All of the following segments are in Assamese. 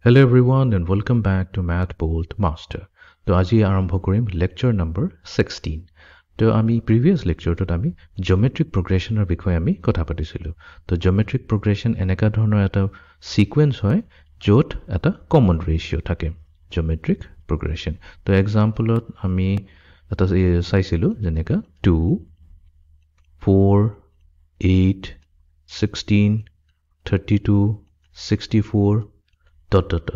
Hello everyone and welcome back to Math Bolt Master. তো আজি আৰম্ভ কৰিম lecture number 16. তো আমি previous lecture টোত আমি geometric progressionৰ বিষয়ে আমি কথা পাতিছিলো. তো geometric progression এনেকা ধৰণৰ এটা sequence হয় য'ত এটা common ratio থাকে. Geometric progression. তো exampleত আমি এটা চাইছিলো যেনেকা 2 4 8 16 32 64 dot.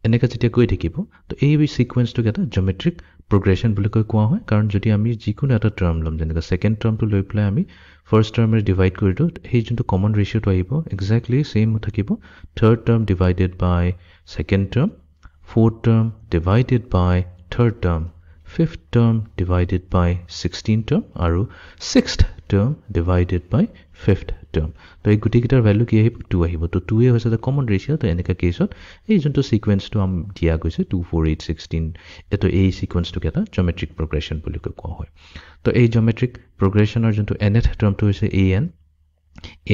এনেকা যেতিয়া কৈ থাকিব তো এই সিকোয়েন্সটো এটা জিওমেট্ৰিক প্ৰগ্ৰেছন বুলি কোৱা হয় কাৰণ যদি আমি যিকোনো এটা টাৰ্ম লম যেনেকা সেকেন্ড টাৰ্মটো লৈ প্লাই আমি ফাৰ্স্ট টাৰ্মৰে ডিভাইড কৰি দিও সেই যোনটো কমন ৰেশিওটো আহিব এক্স্যাক্টলি সেম থাকিব third term divided by second term fourth term divided by third term fifth term divided by 16th term আৰু sixth term divided by fifth term তো এই গুটিকেইটাৰ ভ্যালু কি আহিব 2 আহিব তো 2 এ হৈছে the common ratio তো এনেকা কেছত এই যোনটো সিকোয়েন্সটো আমি দিয়া গৈছে 2 4 8 16 এটো এই সিকোয়েন্সটো এটা জিওমেট্ৰিক প্ৰগ্ৰেছন বুলি কোৱা হয় তো এই জিওমেট্ৰিক প্ৰগ্ৰেছনৰ যোনটো nth টাৰ্মটো হৈছে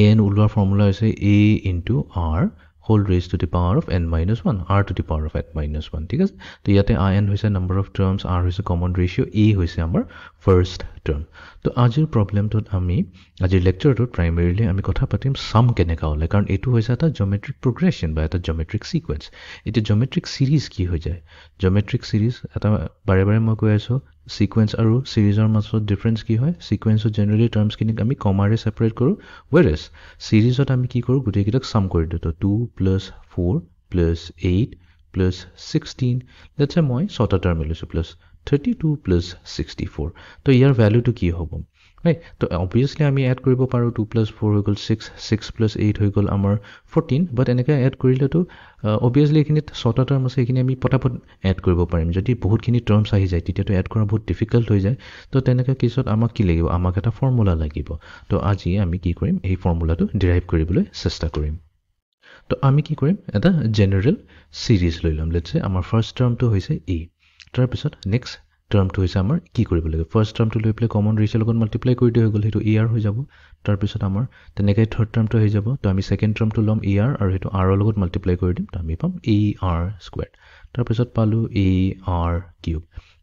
an উলোৱাৰ ফৰ্মুলা হৈছে a into r whole raised to the power of n minus 1 r to the power of n minus 1 ঠিক আছে তো ইয়াতে n হৈছে number of terms r হৈছে common ratio a হৈছে আমাৰ first term তো আজিৰ প্ৰবলেমটোত আমি আজিৰ লেকচাৰটোত প্ৰাইমাৰিলি আমি কথা পাতিম সাম কেনেকা হলে কাৰণ এটো হৈছে এটা জিওমেট্ৰিক প্ৰগ্ৰেছন বা এটা জিওমেট্ৰিক সিকোয়েন্স এটো জিওমেট্ৰিক সিৰিজ কি হৈ যায় জিওমেট্ৰিক সিৰিজ এটা বাৰে বাৰে মই কৈ আছো সিকোয়েন্স আৰু সিৰিজৰ মাজত ডিফাৰেন্স কি হয় সিকোয়েন্সত জেনাৰেলি টাৰ্মছ কিনিক আমি কমাৰে সেপাৰেট কৰো whereas সিৰিজত আমি কি কৰো গুটেকিটাক সাম কৰি দিও তো 2 + 4 + 8 + 16 let's say মই ছটা টাৰ্ম লৈছো প্লাস 32 + 64 তো ইয়াৰ ভ্যালুটো কি হ'ব right তো obviously আমি এড কৰিব পাৰো 2 + 4 হৈ গল 6 6 + 8 হৈ গল আমাৰ 14 বাট এনেকা এড কৰিলে তো obviously এখিনি ছটা টাৰ্ম আছে এখিনি আমি পটাপট এড কৰিব পাৰিম যদি বহুতখিনি টাৰ্মছ আহি যায় তেতিয়া তো এড কৰা বহুত ডিফিকাল্ট হৈ যায় তো তেনেকা কেছত আমাক কি লাগিব আমাক এটা ফৰ্মুলা লাগিব তো আজি আমি কি কৰিম এই ফৰ্মুলাটো ডিৰাইভ কৰিবলৈ চেষ্টা কৰিম তো আমি কি কৰিম এটা জেনাৰেল সিৰিজ লৈ লম লেটস সে আমাৰ ফাৰ্স্ট টাৰ্মটো হৈছে a তাৰ পিছত নেক্সট টাৰ্মটো হৈছে আমাৰ কি কৰিব লাগে ফাৰ্স্ট টাৰ্মটো লৈ প্লে কমন ৰেশিও লগত মাল্টিপ্লাই কৰি দিও হৈ গল হেতু ar হৈ যাব তাৰ পিছত আমাৰ তেনেকৈ থাৰ্ড টাৰ্মটো হৈ যাব তো আমি সেকেন্ড টাৰ্মটো লম ar আৰু হেতু r ৰ লগত মাল্টিপ্লাই কৰি দিম তো আমি পাম ar² তাৰ পিছত পালো ar কিউব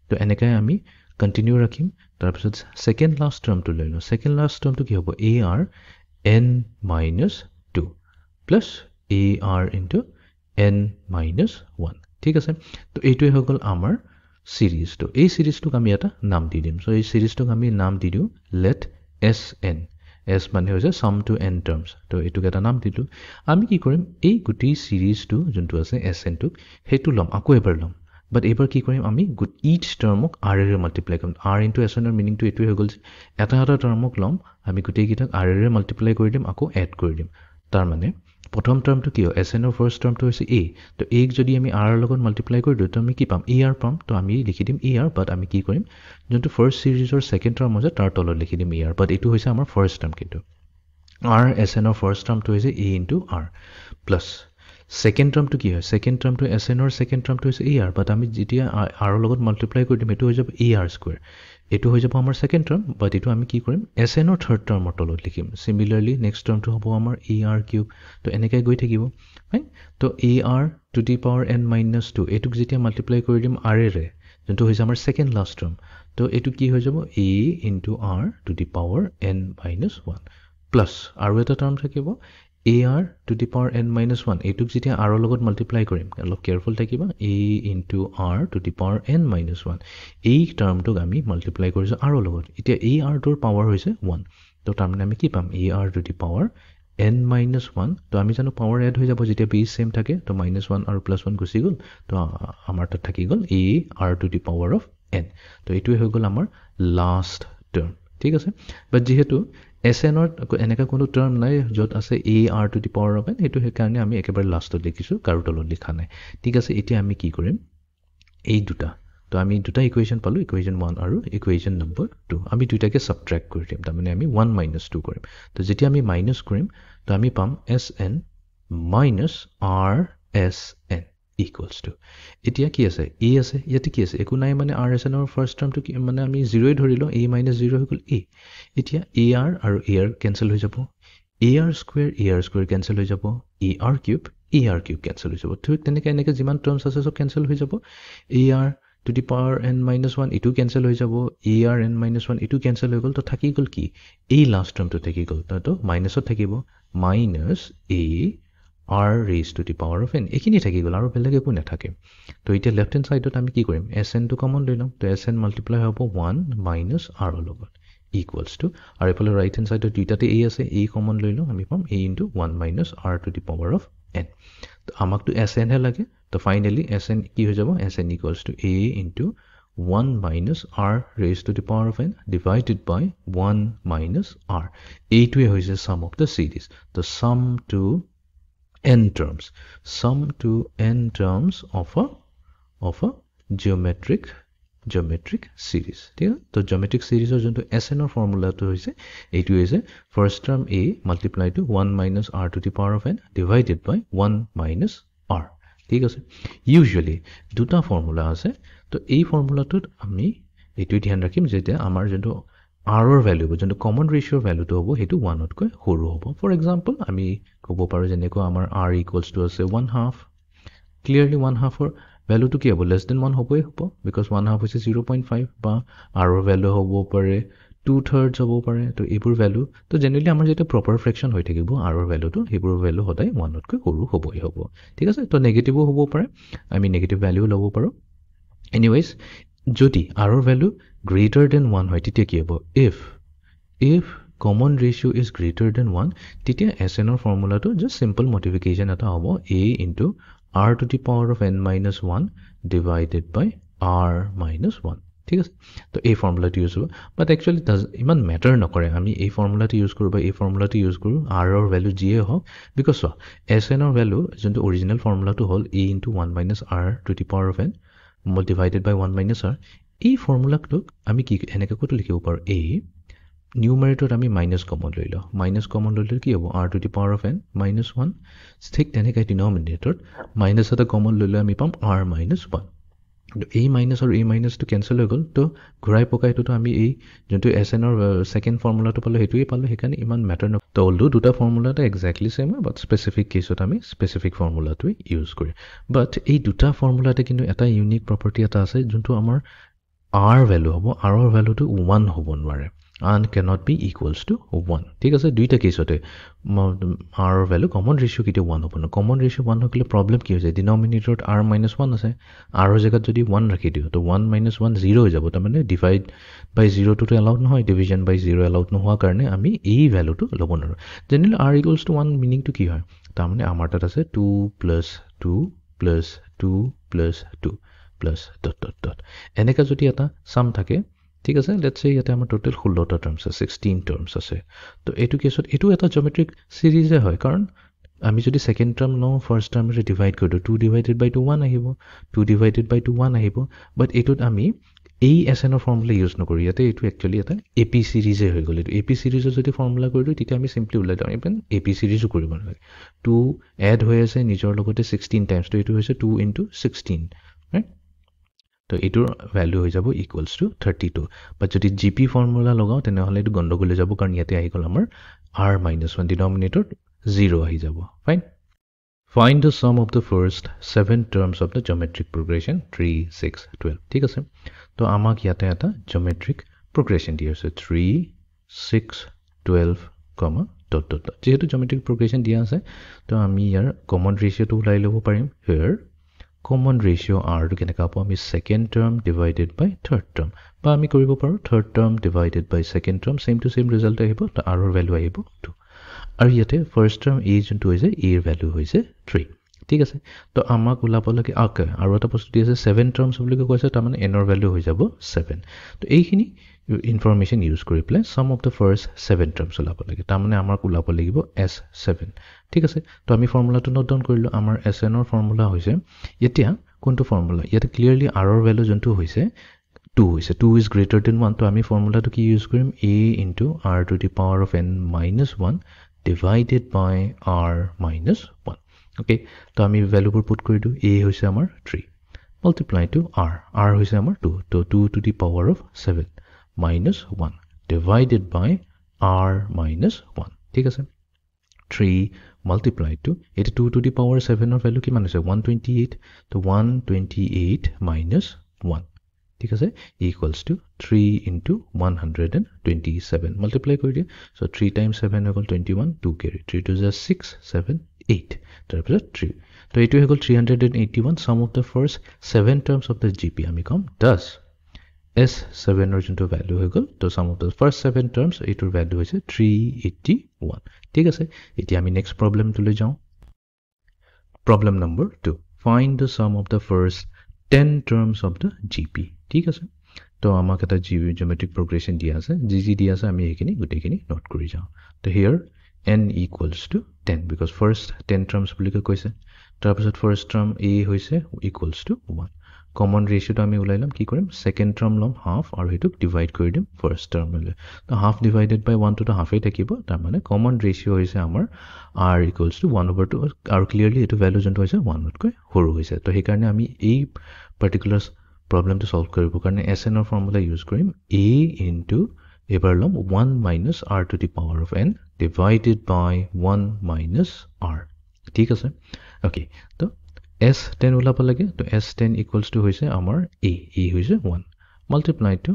তো এনেকৈ আমি কন্টিনিউ ৰাখিম তাৰ পিছত সেকেন্ড লাষ্ট টাৰ্মটো লৈ লও সেকেন্ড লাষ্ট টাৰ্মটো কি হ'ব ar n - 2 plus ar into n minus 1 ঠিক আছে তো এইটোই হৈ গল আমাৰ সিৰিজটো এই সিৰিজটোক আমি এটা নাম দি দিম সো এই সিৰিজটোক আমি নাম দি দিও let sn s মানে হৈছে sum to n terms তো এইটোক এটা নাম দিলো আমি কি কৰিম এই গুটি সিৰিজটো যোনটো আছে sn টোক হেতু লম আকৌ এবাৰ লম বাট এবাৰ কি কৰিম আমি each টাৰ্মক r এৰে মাল্টিপ্লাই কৰিম r into sn ৰ মিনিংটো এইটোই হৈ গল এটা এটা টাৰ্মক লম আমি গুটেই কিটাক r এৰে মাল্টিপ্লাই কৰি দিম আকৌ এড কৰি দিম তাৰ মানে প্ৰথম টাৰ্মটো কি হয় sn ৰ ফাৰ্স্ট টাৰ্মটো হৈছে a তো a যদি আমি r ৰ লগত মাল্টিপ্লাই কৰি দিও তো আমি কি পাম ar পাম তো আমি লিখি দিম ar বাট আমি কি কৰিম যোনটো ফাৰ্স্ট সিৰিজৰ সেকেন্ড টাৰ্ম আছে তাৰ তলত লিখি দিম ar বাট এটো হৈছে আমাৰ ফাৰ্স্ট টাৰ্ম কিন্তু r sn ৰ ফাৰ্স্ট টাৰ্মটো হৈছে a into r plus second টাৰ্মটো কি হয় সেকেন্ড টাৰ্মটো sn ৰ সেকেন্ড টাৰ্মটো হৈছে ar বাট আমি যেতিয়া r ৰ লগত মাল্টিপ্লাই কৰি দিম এটো হৈ যাব ar² এটো হৈ যাব আমাৰ সেকেন্ড টাৰ্ম বাট এটো আমি কি কৰিম sn ৰ থাৰ্ড টাৰ্মৰ তলত লিখিম সিমিলাৰলি নেক্সট টাৰ্মটো হ'ব আমাৰ ar³ তো এনেকৈ গৈ থাকিব ৰাইট তো ar to the power n minus 2 এটোক যেতিয়া মাল্টিপ্লাই কৰি দিম r এৰে যোনটো হৈছে আমাৰ সেকেন্ড লাষ্ট টাৰ্ম তো এটো কি হৈ যাব a into r to the power n minus 1 plus আৰু এটা টাৰ্ম থাকিব ar to the power n minus 1 এটোক যেতিয়া r ৰ লগত মাল্টিপ্লাই কৰিম অলপ কেয়াৰফুল থাকিবা a into r to the power n minus 1 এই টাৰ্মটোক আমি মাল্টিপ্লাই কৰিছো r ৰ লগত এতিয়া এই r টোৰ পাৱাৰ হৈছে 1 তো তাৰ মানে আমি কি পাম ar to the power n minus 1 তো আমি জানো পাৱাৰ এড হৈ যাব যেতিয়া বেস সেম থাকে তো -1 আৰু +1 গুচি গল তো আমাৰ তাত থাকি গল ar to the power of n তো এইটোই হৈ গল আমাৰ লাষ্ট টাৰ্ম ঠিক আছে বাট যেহেতু sn ৰ এনেকা কোনো টাৰ্ম নাই যত আছে ar to the power of n এটো হে কাৰণে আমি একেবাৰে লাষ্টত লিখিছো কাৰো তলত লিখা নাই ঠিক আছে এতিয়া আমি কি কৰিম এই দুটা তো আমি দুটা ইকুৱেশ্যন পালো ইকুৱেশ্যন 1 আৰু ইকুৱেশ্যন নম্বৰ 2 আমি দুটাকে সাবট্ৰাক্ট কৰি দিম তাৰ মানে আমি 1 - 2 কৰিম তো যেতিয়া আমি মাইনাস কৰিম তো আমি পাম sn minus rsn equals to এতিয়া কি আছে a আছে ইয়াতে কি আছে একো নাই মানে rsn ৰ ফাৰ্স্ট টাৰ্মটো কি মানে আমি 0 এ ধৰিলো a - 0 হৈ গল a এতিয়া ar আৰু ar কেনসেল হৈ যাব ar² কেনসেল হৈ যাব ar³ AR কিউব কেঞ্চেল হৈ যাব ঠিক তেনেকৈ এনেকৈ যিমান টাৰ্মছ আছে চব কেঞ্চেল হৈ যাব AR to the power n minus 1 এইটো কেঞ্চেল হৈ যাব AR n minus 1 এইটো কেঞ্চেল হৈ গ'ল তো থাকি গ'ল কি এই লাষ্ট টাৰ্মটো থাকি গ'ল তো মাইনাছত থাকিব minus AR raised to the power of n এইখিনি থাকি গ'ল আৰু বেলেগ একো নাথাকে তো এতিয়া লেফ্ট হেণ্ড ছাইডত আমি কি কৰিম SN টো কমন লৈ ল'ম তো SN মাল্টিপ্লাই হ'ব 1 মাইনাছ R লগত equals to আৰু এইফালে ৰাইট হেণ্ড ছাইডত দুইটাতে A আছে A কমন লৈ লওঁ আমি পাম A into 1 minus R to the power of n তো আমাকতো SN হে লাগে তো ফাইনেলি SN কি হৈ যাব SN equals to A into 1 minus R raised to the power of n divided by 1 minus R এইটোৱে হৈছে sum of the series the sum to n terms of a geometric series ঠিক আছে তো geometric series যোনটো SN ৰ ফৰ্মুলাটো হৈছে এইটো হৈছে first term A multiplied to 1 minus R to the power of n divided by 1 minus R ঠিক আছে usually দুটা ফৰ্মুলা আছে তো এই ফৰ্মুলাটোত আমি এইটো ধ্যান ৰাখিম যে আমাৰ যোনটো R ৰ ভ্যালু যোনটো কমন ৰেশিওৰ ভ্যালুটো হ'ব হেতু 1 তকৈ সৰু হ'ব ফৰ এক্সাম্পল আমি ক'ব পাৰো যেনেকৈ আমাৰ R equals to আছে 1/2 clearly 1/2 ৰ ভ্যালুটো কি হ'ব less than 1 হ'বই হ'ব because 1/2 হৈছে 0.5 বা R ৰ ভ্যালু হ'ব পাৰে 2/3 হ'ব পাৰে তো এইবোৰ ভ্যালু তো জেনাৰেলি আমাৰ যেটা প্ৰপাৰ ফ্ৰেকশন হৈ থাকিব R ৰ ভ্যালুটো হেবোৰ ভ্যালু সদায় 1 তকৈ সৰু হ'বই হ'ব ঠিক আছে তো নেগেটিভো হ'ব পাৰে আমি নেগেটিভ ভ্যালু ল'ব পাৰো এনিৱেজ যদি R ৰ ভ্যালু greater than 1 হয় তেতিয়া কি হ'ব if common ratio is greater than 1 তেতিয়া SN ৰ ফৰ্মুলাটো just simple modification এটা হ'ব A into R to the power of n minus 1 divided by R minus 1 ঠিক আছে তো এই ফৰ্মুলাটো ইউজ হ'ব বাট একচুয়ালি ইমান ম্যাটাৰ নকৰে আমি এই ফৰ্মুলাটো ইউজ কৰো বা এই ফৰ্মুলাটো ইউজ কৰো R ৰ ভ্যালু যিয়ে হওক বিকজ SN ৰ ভ্যালু যোনটো অৰিজিনাল ফৰ্মুলাটো হ'ল A into 1 minus R to the power of n divided by 1 minus R এই ফৰ্মুলাটো আমি কি এনেকৈ কত লিখিব পাৰো A নিউমাৰেটৰত আমি মাইনাস কমন লৈ লওঁ মাইনাস কমন ললে কি হ'ব R to the power of n minus 1 ঠিক তেনেকৈ ডিনোমিনেটৰত মাইনাস এটা কমন ললে আমি পাম R minus 1 তো এই মাইনাস আৰু এই মাইনাসটো কেনসেল হৈ গ'ল তো ঘূৰাই পকাইটো আমি এই যোনটো SN ৰ সেকেন্ড ফৰ্মুলাটো পালো হেতুই পালো হেকানে ইমান ম্যাটাৰ ন তো অলদো দুটা ফৰ্মুলাটা এক্স্যাক্টলি সেম বাট স্পেসিফিক কেছত আমি স্পেসিফিক ফৰ্মুলাটো ইউজ কৰো বাট এই দুটা ফৰ্মুলাতে কিন্তু এটা ইউনিক প্ৰপাৰ্টি এটা আছে যোনটো আমাৰ R ভ্যালু হ'ব R ৰ ভ্যালুটো 1 হ'ব নোৱাৰে and cannot be equals to 1 ঠিক আছে দুইটা কেছতে R ৰ ভ্যালু কমন ৰেশিও কিতে 1 হ'ব না কমন ৰেশিও 1 হলে প্ৰবলেম কি হৈ যায় ডিনোমিনেটৰত R - 1 আছে R ৰ জায়গাত যদি 1 ৰাখি দিও তো 1 - 1 0 হৈ যাব তাৰ মানে ডিভাইড বাই 0 টো এলাউড নহয় ডিভিজন বাই 0 এলাউড নোহোৱা কাৰণে আমি এই ভ্যালুটো ল'ব নোৱাৰো generally R equals to 1 meaning টো কি হয় তাৰ মানে আমাৰ তাত আছে 2 + 2 + 2 + 2 + dot dot dot এনেকা যদি এটা সাম থাকে ঠিক আছে লেটস সে ইয়াতে আমাৰ টোটাল 16টা টাৰ্মছ আছে 16 টাৰ্মছ আছে তো এটো কেছত এটো এটা জিওমেট্ৰিক সিৰিজে হয় কাৰণ আমি যদি সেকেন্ড টাৰ্ম লওঁ ফাৰ্স্ট টাৰ্মৰে ডিভাইড কৰি 2 ডিভাইডেড বাই 2 1 আহিব 2 ডিভাইডেড বাই 2 1 আহিব বাট এটোত আমি এই SN ৰ ফৰ্মুলা ইউজ নকৰি ইয়াতে এটো একচুয়ালি এটা AP সিৰিজে হৈ গ'ল এটো AP সিৰিজৰ যদি ফৰ্মুলা কৰি দিও তেতিয়া আমি সিম্পলি উলাই দিও ইভেন AP সিৰিজও কৰিব নালাগে 2 এড হৈ আছে নিজৰ লগতে 16 টাইমছ তো এটো হৈছে 2 * 16 ৰাইট তো এটোৰ ভ্যালু হৈ যাব ইকুৱেলস টু 32 বাট যদি জিপি ফৰ্মুলা লগাও তেনে হলে এটো গণ্ডগোল হৈ যাব কাৰণ ইয়াতে আহি গল আমাৰ R - 1 ডিনোমিনেটৰ 0 আহি যাব fine find the sum of the first 7 terms of the geometric progression 3 6 12 ঠিক আছে তো আমাক ইয়াতে এটা geometric progression দিয়া আছে 3 6 12 dot dot dot যেহেতু geometric progression দিয়া আছে তো আমি ইয়াৰ common ratio টো উলাই ল'ব পাৰিম here common ratio R to কেনেকা পাও আমি second term divided by third term বা আমি কৰিব পাৰো third term divided by second term same to same result আহিব তো R ৰ ভ্যালু আহিব 2 আৰু ইয়াতে first term a যোনটো হৈছে a ৰ ভ্যালু হৈছে 3 ঠিক আছে তো আমাক উলাব লাগে আকে আৰু এটা বস্তু দি আছে 7 terms বুলি কৈছে তাৰ মানে n ৰ ভ্যালু হৈ যাব 7 তো এইখিনি information ইউজ কৰি play sum of the first 7 terms উলাব লাগে তাৰ মানে আমাক উলাব লাগিব S7 ঠিক আছে তো আমি ফৰ্মুলাটো নোট ডাউন কৰিলো আমাৰ SN ৰ ফৰ্মুলা হৈছে এতিয়া কোনটো ফৰ্মুলা ইয়াতে ক্লিয়াৰলি R ৰ ভ্যালু যোনটো হৈছে 2 হৈছে 2 is greater than 1 তো আমি ফৰ্মুলাটো কি ইউজ কৰিম A into R to the power of n minus 1 divided by R minus 1 okay তো আমি ভ্যালুবোৰ পুট কৰি দিও A হৈছে আমাৰ 3 multiply to R হৈছে আমাৰ 2 তো 2 to the power of 7 minus 1 divided by R minus 1 ঠিক আছে 3 multiplied to, it 2 to the power 7 or value kiman hoise 128, to 128 minus 1 ঠিক আছে equals to 3 into 127 multiply kori dia, so 3 times 7 equal 21, 2 carry 3 to the 6 7 8 tarpor 3, to etu equal 381 sum of the first 7 terms of the gp ami kom does S7 or junto value হৈ গল, তো sum of the first 7 terms এটোৰ value হৈছে 381 ঠিক আছে এতিয়া আমি next problem তুলে যাও problem number 2 find the sum of the first 10 terms of the gp ঠিক আছে তো আমাক এটা geometric progression দিয়া আছে gg দিয়া আছে আমি এখিনি গুটেখিনি নোট কৰি যাও তো here n equals to 10 because first 10 terms বুলি কৈছে তাৰপিছত first term a হৈছে equals to 1 common ratio to ami ulailam ki korim second term lom half aru hetuk divide kori dim first term le to half divided by 1 to the half e thakibo tar mane common ratio hoise amar r equals to 1 over 2 aru clearly etu value jonto hoise 1 not koi horu hoise to he karone ami ei particular problem to solve koribo karone sn or formula use korim a into ebar lom 1 minus r to the power of n divided by 1 minus r ঠিক আছে okay to S10 ulab lage to S10 equals to hoise amar a hoise 1 multiplied to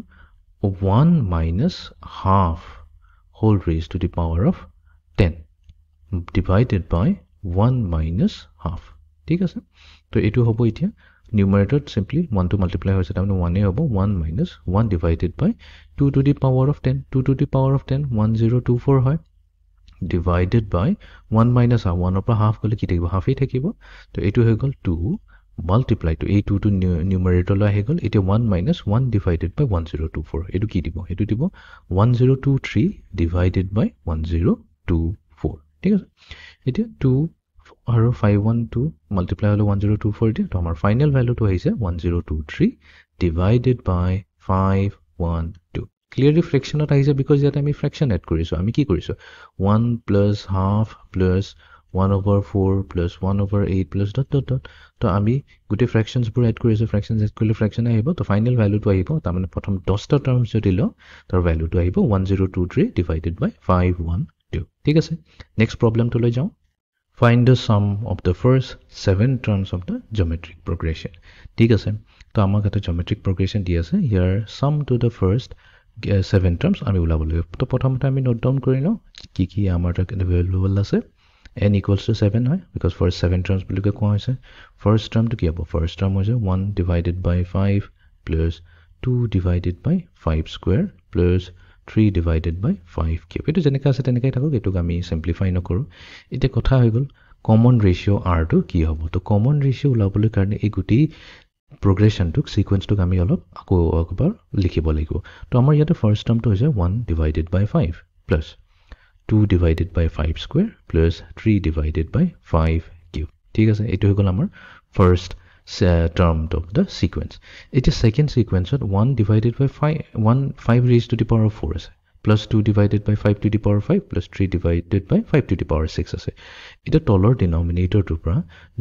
1 minus half whole raised to the power of 10 divided by 1 minus half ঠিক আছে তো এটো হবো ইতিয়া numerator simply 1 to multiply hoise tamne 1 e hobo 1 minus 1 divided by 2 to the power of 10 2 to the power of 10 1024 hoy divided by 1 minus 1 upper half gole ki thakibo half e thakibo to etu hoy gol 2 multiply to a 2 to numerator la he gol eta 1 minus 1 divided by 1024 etu ki dibo etu dibo 1023 divided by 1024 ঠিক আছে eta 2 আৰু 512 multiply holo 1024 dia to amar final value to hoise 1023 divided by 512 clearly fraction at aise because yet ami fraction add koriso ami ki koriso 1 plus half plus 1 over 4 plus 1 over 8 plus dot dot dot to ami gute fractions pur add koriso fractions add korle fraction ahibo to final value to ahibo ta mane prothom 10 ta terms jodi lo tar value to ahibo 1023 divided by 512 ঠিক আছে next problem to loi jao find the sum of the first 7 terms of the geometric progression ঠিক আছে to amak eta geometric progression di ase here sum to the first 7 terms ami ulabole to prothomte ami note down kori no ki amar ta available ase n equals to 7 hoy because first 7 terms boli ko hoise first term to ki abo first term hoise 1 divided by 5 plus 2 divided by 5 square plus 3 divided by 5 cube etu jeneka ase tenekai thakok etu ami simplify no koru ite kotha hoy gol common ratio r to ki hobo to common ratio ulabole karone ei guti progression to sequence to ami olop ako akbar likhibo lagibo to amar yate first term to hoise 1 divided by 5 plus 2 divided by 5 square plus 3 divided by 5 cube ঠিক আছে এটো হগল আমাৰ first term of the sequence it is second sequence at 1 divided by 5 raised to the power of 4 আছে plus 2 divided by 5 to the power 5 plus 3 divided by 5 to the power 6 আছে এটা তলৰ denominator to পৰা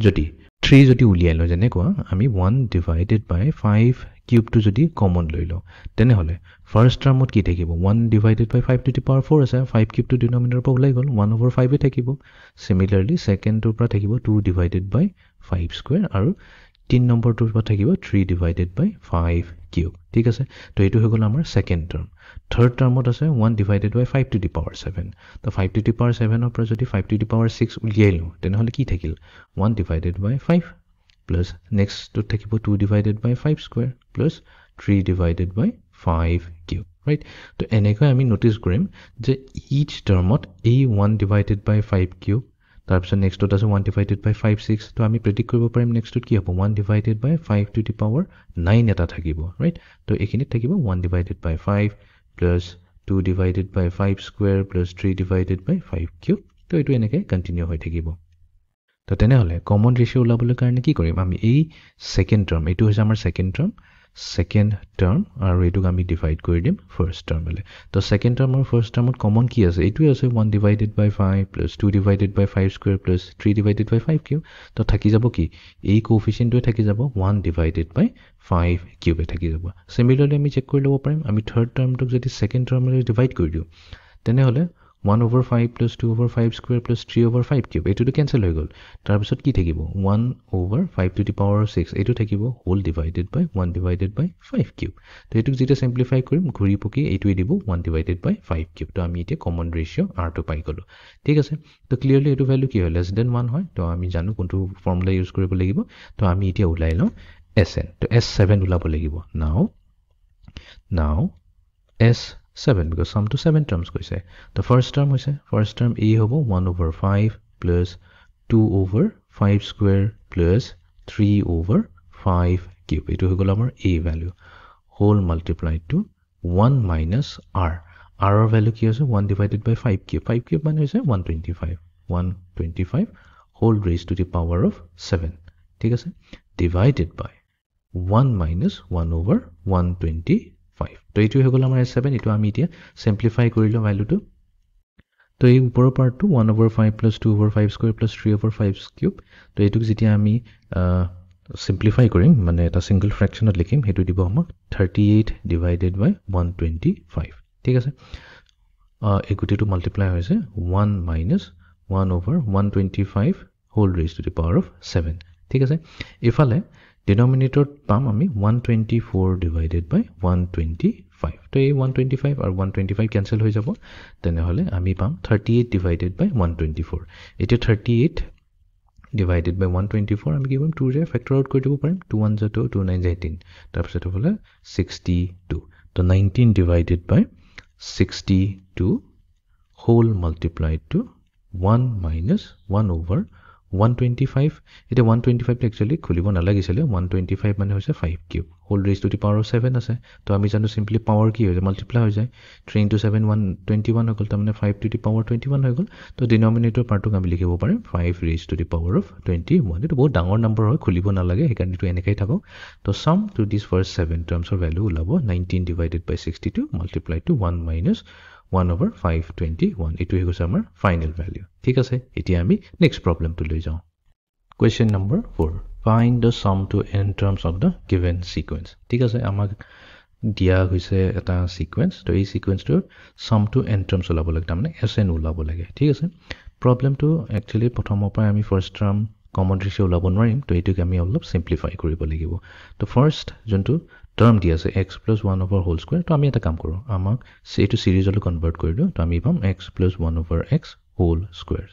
যদি 3 যদি উলিয়াই ল জেনে কোৱা আমি 1 divided by 5 cube to যদি common লৈ ল তেনে হলে first term ত কি থাকিব 1 divided by 5 to the power 4 আছে 5 cube to denominator পৰা ওলাই গল 1 over 5 এ থাকিব similarly second to পৰা থাকিব 2 divided by 5 square আৰু 3 number to পৰা থাকিব 3 divided by 5 cube ঠিক আছে তো এটো হৈ গল আমাৰ second term third term ত আছে 1 divided by 5 to the power 7 তো 5 to the power 7 ৰ পৰা যদি 5 to the power 6 উলিয়াই ল তেনে হলে কি থাকিল 1 divided by 5 plus next to থাকিব 2 divided by 5 square plus 3 divided by 5 cube right তো এনেকৈ আমি নোটিস কৰিম যে each termত a 1 divided by 5 cube তাৰপিছত next ত আছে 1 divided by 5 6 তো আমি predict কৰিব পাৰিম next ত কি হ'ব 1 divided by 5 to the power 9 এটা থাকিব right তো এখিনিত থাকিব 1 divided by 5 plus 2 divided by 5 square plus 3 divided by 5 cube তো এটো এনেকৈ কন্টিনিউ হৈ থাকিব তো তেনে হলে কমন ৰেশিও উলাবলৈ কাৰণে কি কৰিম আমি এই সেকেন্ড টাৰ্ম এটো হৈছে আমাৰ সেকেন্ড টাৰ্ম আৰু এটো আমি ডিভাইড কৰি দিম ফাৰ্স্ট টাৰ্মলে তো সেকেন্ড টাৰ্ম আৰু ফাৰ্স্ট টার্মত কমন কি আছে এটো আছে 1 divided by 5 plus 2 divided by 5 square plus 3 divided by 5 cube তো থাকি যাব কি এই কোএফিচিয়েন্টটো থাকি যাব 1 divided by 5 cube থাকি যাব সিমিলাৰলি আমি চেক কৰি লব পাৰিম আমি থাৰ্ড টাৰ্মটোক যদি সেকেন্ড টাৰ্মলে ডিভাইড কৰি দিও তেনে হলে 1/5 plus 2/5 square plus 3/5 cube. এইটোতো cancel হৈ গ'ল. তাৰপিছত কি থাকিব? 1/5 to the power of 6. এইটো থাকিব whole divided by 1 divided by 5 cube. তো এইটোক যেতিয়া simplify কৰিম, ঘূৰি পকি এইটোৱে দিব 1 divided by 5 cube. তো আমি এতিয়া common ratio r টো পাই গ'লো. ঠিক আছে? তো clearly এইটো value কি হয়? less than 1 হয়. তো আমি জানো কোনটো formula use কৰিব লাগিব. তো আমি এতিয়া ওলাই লওঁ Sn. তো S7 ওলাব লাগিব. Now S7 because sum to 7 terms কৈছে. The first term হৈছে, first term A হ'ব 1/5 plus 2/5 square plus 3/5 cube. এইটো হৈ গ'ল আমাৰ A value. Whole multiplied to 1 minus R. R ৰ value কি আছে? 1 divided by 5 cube. 5 cube মানে হৈছে 125. 125 whole raised to the power of 7. ঠিক আছে? Divided by 1 minus 1/125. তো এইটো হৈ গ'ল আমাৰ S7. এইটো আমি এতিয়া simplify কৰিলো ভ্যালুটো। তো এই ওপৰৰ পাৰ্টটো 1/5 plus 2/5 square plus 3/5 cube. তো এইটোক যেতিয়া আমি simplify কৰিম, মানে এটা single fractionত লিখিম, হেতু দিব আমাক 38 divided by 125. ঠিক আছে? এই গুটিটো multiply হৈছে 1 minus 1/125 whole raised to the power of 7. ঠিক আছে? ইফালে denominator পাম আমি 124 divided by 125. তো এই 125 আৰু 125 cancel হৈ যাব, তেনেহলে আমি পাম 38 divided by 124. এতিয়া 38 divided by 124 আমি কি কৰিম? 2 ৰে factor out কৰি দিব পাৰিম. 2 1 জ 2, 2 9 জ 18. তাৰপিছত হ'লে 62. তো 19 divided by 62 whole multiplied to 1 minus 1/125. এটা 125 actually খুলিব নালাগিছিলে. 125 মানে হৈছে 5 cube. Whole raised to the power of 7 আছে. তো আমি জানো simply power কি হৈ যায়? Multiply হৈ যায়. 3 into 7 121 হৈ গ'ল, তাৰমানে 5 to the power 21 হৈ গ'ল। তো denominator পাৰ্টক আমি লিখিব পাৰিম 5 raised to the power of 21. এইটো বহুত ডাঙৰ নম্বৰ হয়, খুলিব নালাগে, সেইকাৰণে এইটো এনেকৈ থাকক। তো sum to these first 7 terms of value ওলাব 19 divided by 62 multiplied to 1 minus 1/521. এইটো হৈ গৈছে আমাৰ ফাইনেল ভ্যালু। ঠিক আছে? এতিয়া আমি নেক্সট প্ৰবলেমটো লৈ যাওঁ। Question number 4. Find the sum to n terms of the given sequence. ঠিক আছে? আমাক দিয়া হৈছে এটা সিকুৱেন্স। তো এই সিকুৱেন্সটোৰ sum to n terms ওলাব লাগে, তাৰমানে Sn ওলাব লাগে। ঠিক আছে? প্ৰবলেমটো একচুৱেলি প্ৰথমৰ পৰা আমি ফাৰ্ষ্ট টাৰ্ম কমন ৰেচিঅ ওলাব নোৱাৰিম। তো এইটোক আমি অলপ সিম্পলিফাই কৰিব লাগিব। তো ফাৰ্ষ্ট যোনটো টাৰ্ম দি আছে x plus 1 over whole square, তো আমি এটা কাম কৰোঁ, আমাক এইটো সিৰিজলৈ কনভাৰ্ট কৰি দিওঁ। তো আমি পাম x plus 1 over x whole square.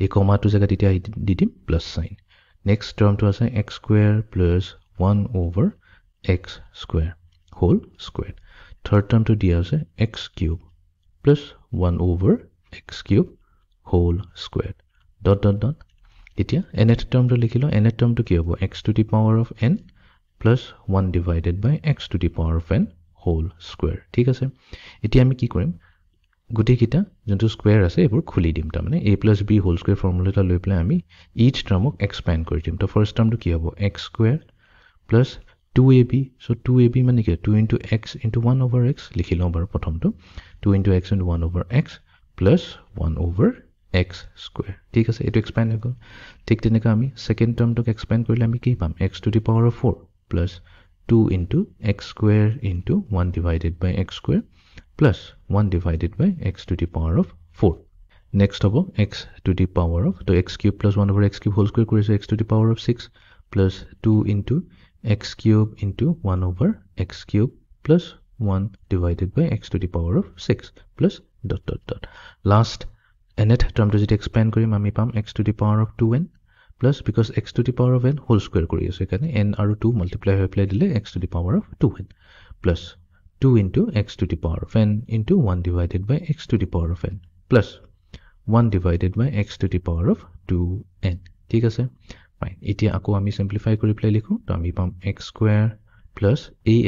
এই কমাটো জেগাত এতিয়া দি দিম প্লাছ সাইন। নেক্সট টাৰ্মটো আছে x square plus 1 over x square whole square. Third টাৰ্মটো দিয়া আছে x cube plus 1 over x cube whole square. Dot dot dot. এতিয়া nth টাৰ্মটো লিখিলো। nth টাৰ্মটো কি হ'ব? x to the power of n plus 1 divided by x to the power of n whole square. ঠিক আছে? এতিয়া আমি কি কৰিম? গুটিকেইটা যোনটো স্কোয়াৰ আছে এইবোৰ খুলি দিম। তাৰমানে a plus b whole square ফৰ্মুলাটা লৈ পেলাই আমি ইচ টাৰ্মক এক্সপেণ্ড কৰি দিম। তো ফাৰ্ষ্ট টাৰ্মটো কি হ'ব? x square plus 2ab. so 2ab মানে কি? 2 into x into 1 over x লিখি লওঁ বাৰু প্ৰথমটো। 2 into x into 1 over x plus 1 over x square. ঠিক আছে? এইটো এক্সপেণ্ড হৈ গ'ল। ঠিক তেনেকৈ আমি সেকেন্ড টাৰ্মটোক এক্সপেণ্ড কৰিলে আমি কি পাম? x to the power of 4 plus 2 into x square into 1 divided by x square plus 1 divided by x to the power of 4. Next hobo x to the power of, so x cube plus 1 over x cube whole square kore x to the power of 6 plus 2 into x cube into 1 over x cube plus 1 divided by x to the power of 6 plus dot dot dot. Last nth term to expand korim ami pam x to the power of 2n plus, because x to the power of n whole square kori ase ekane n aru 2 multiply dile x to the power of 2n plus 2 into x to the power of n into 1 divided by x to the power of n plus 1 divided by x to the power of 2n. ঠিক আছে? Fine. এতিয়া আকৌ আমি simplify কৰি প্লাই লিখো। তো আমি পাম x square plus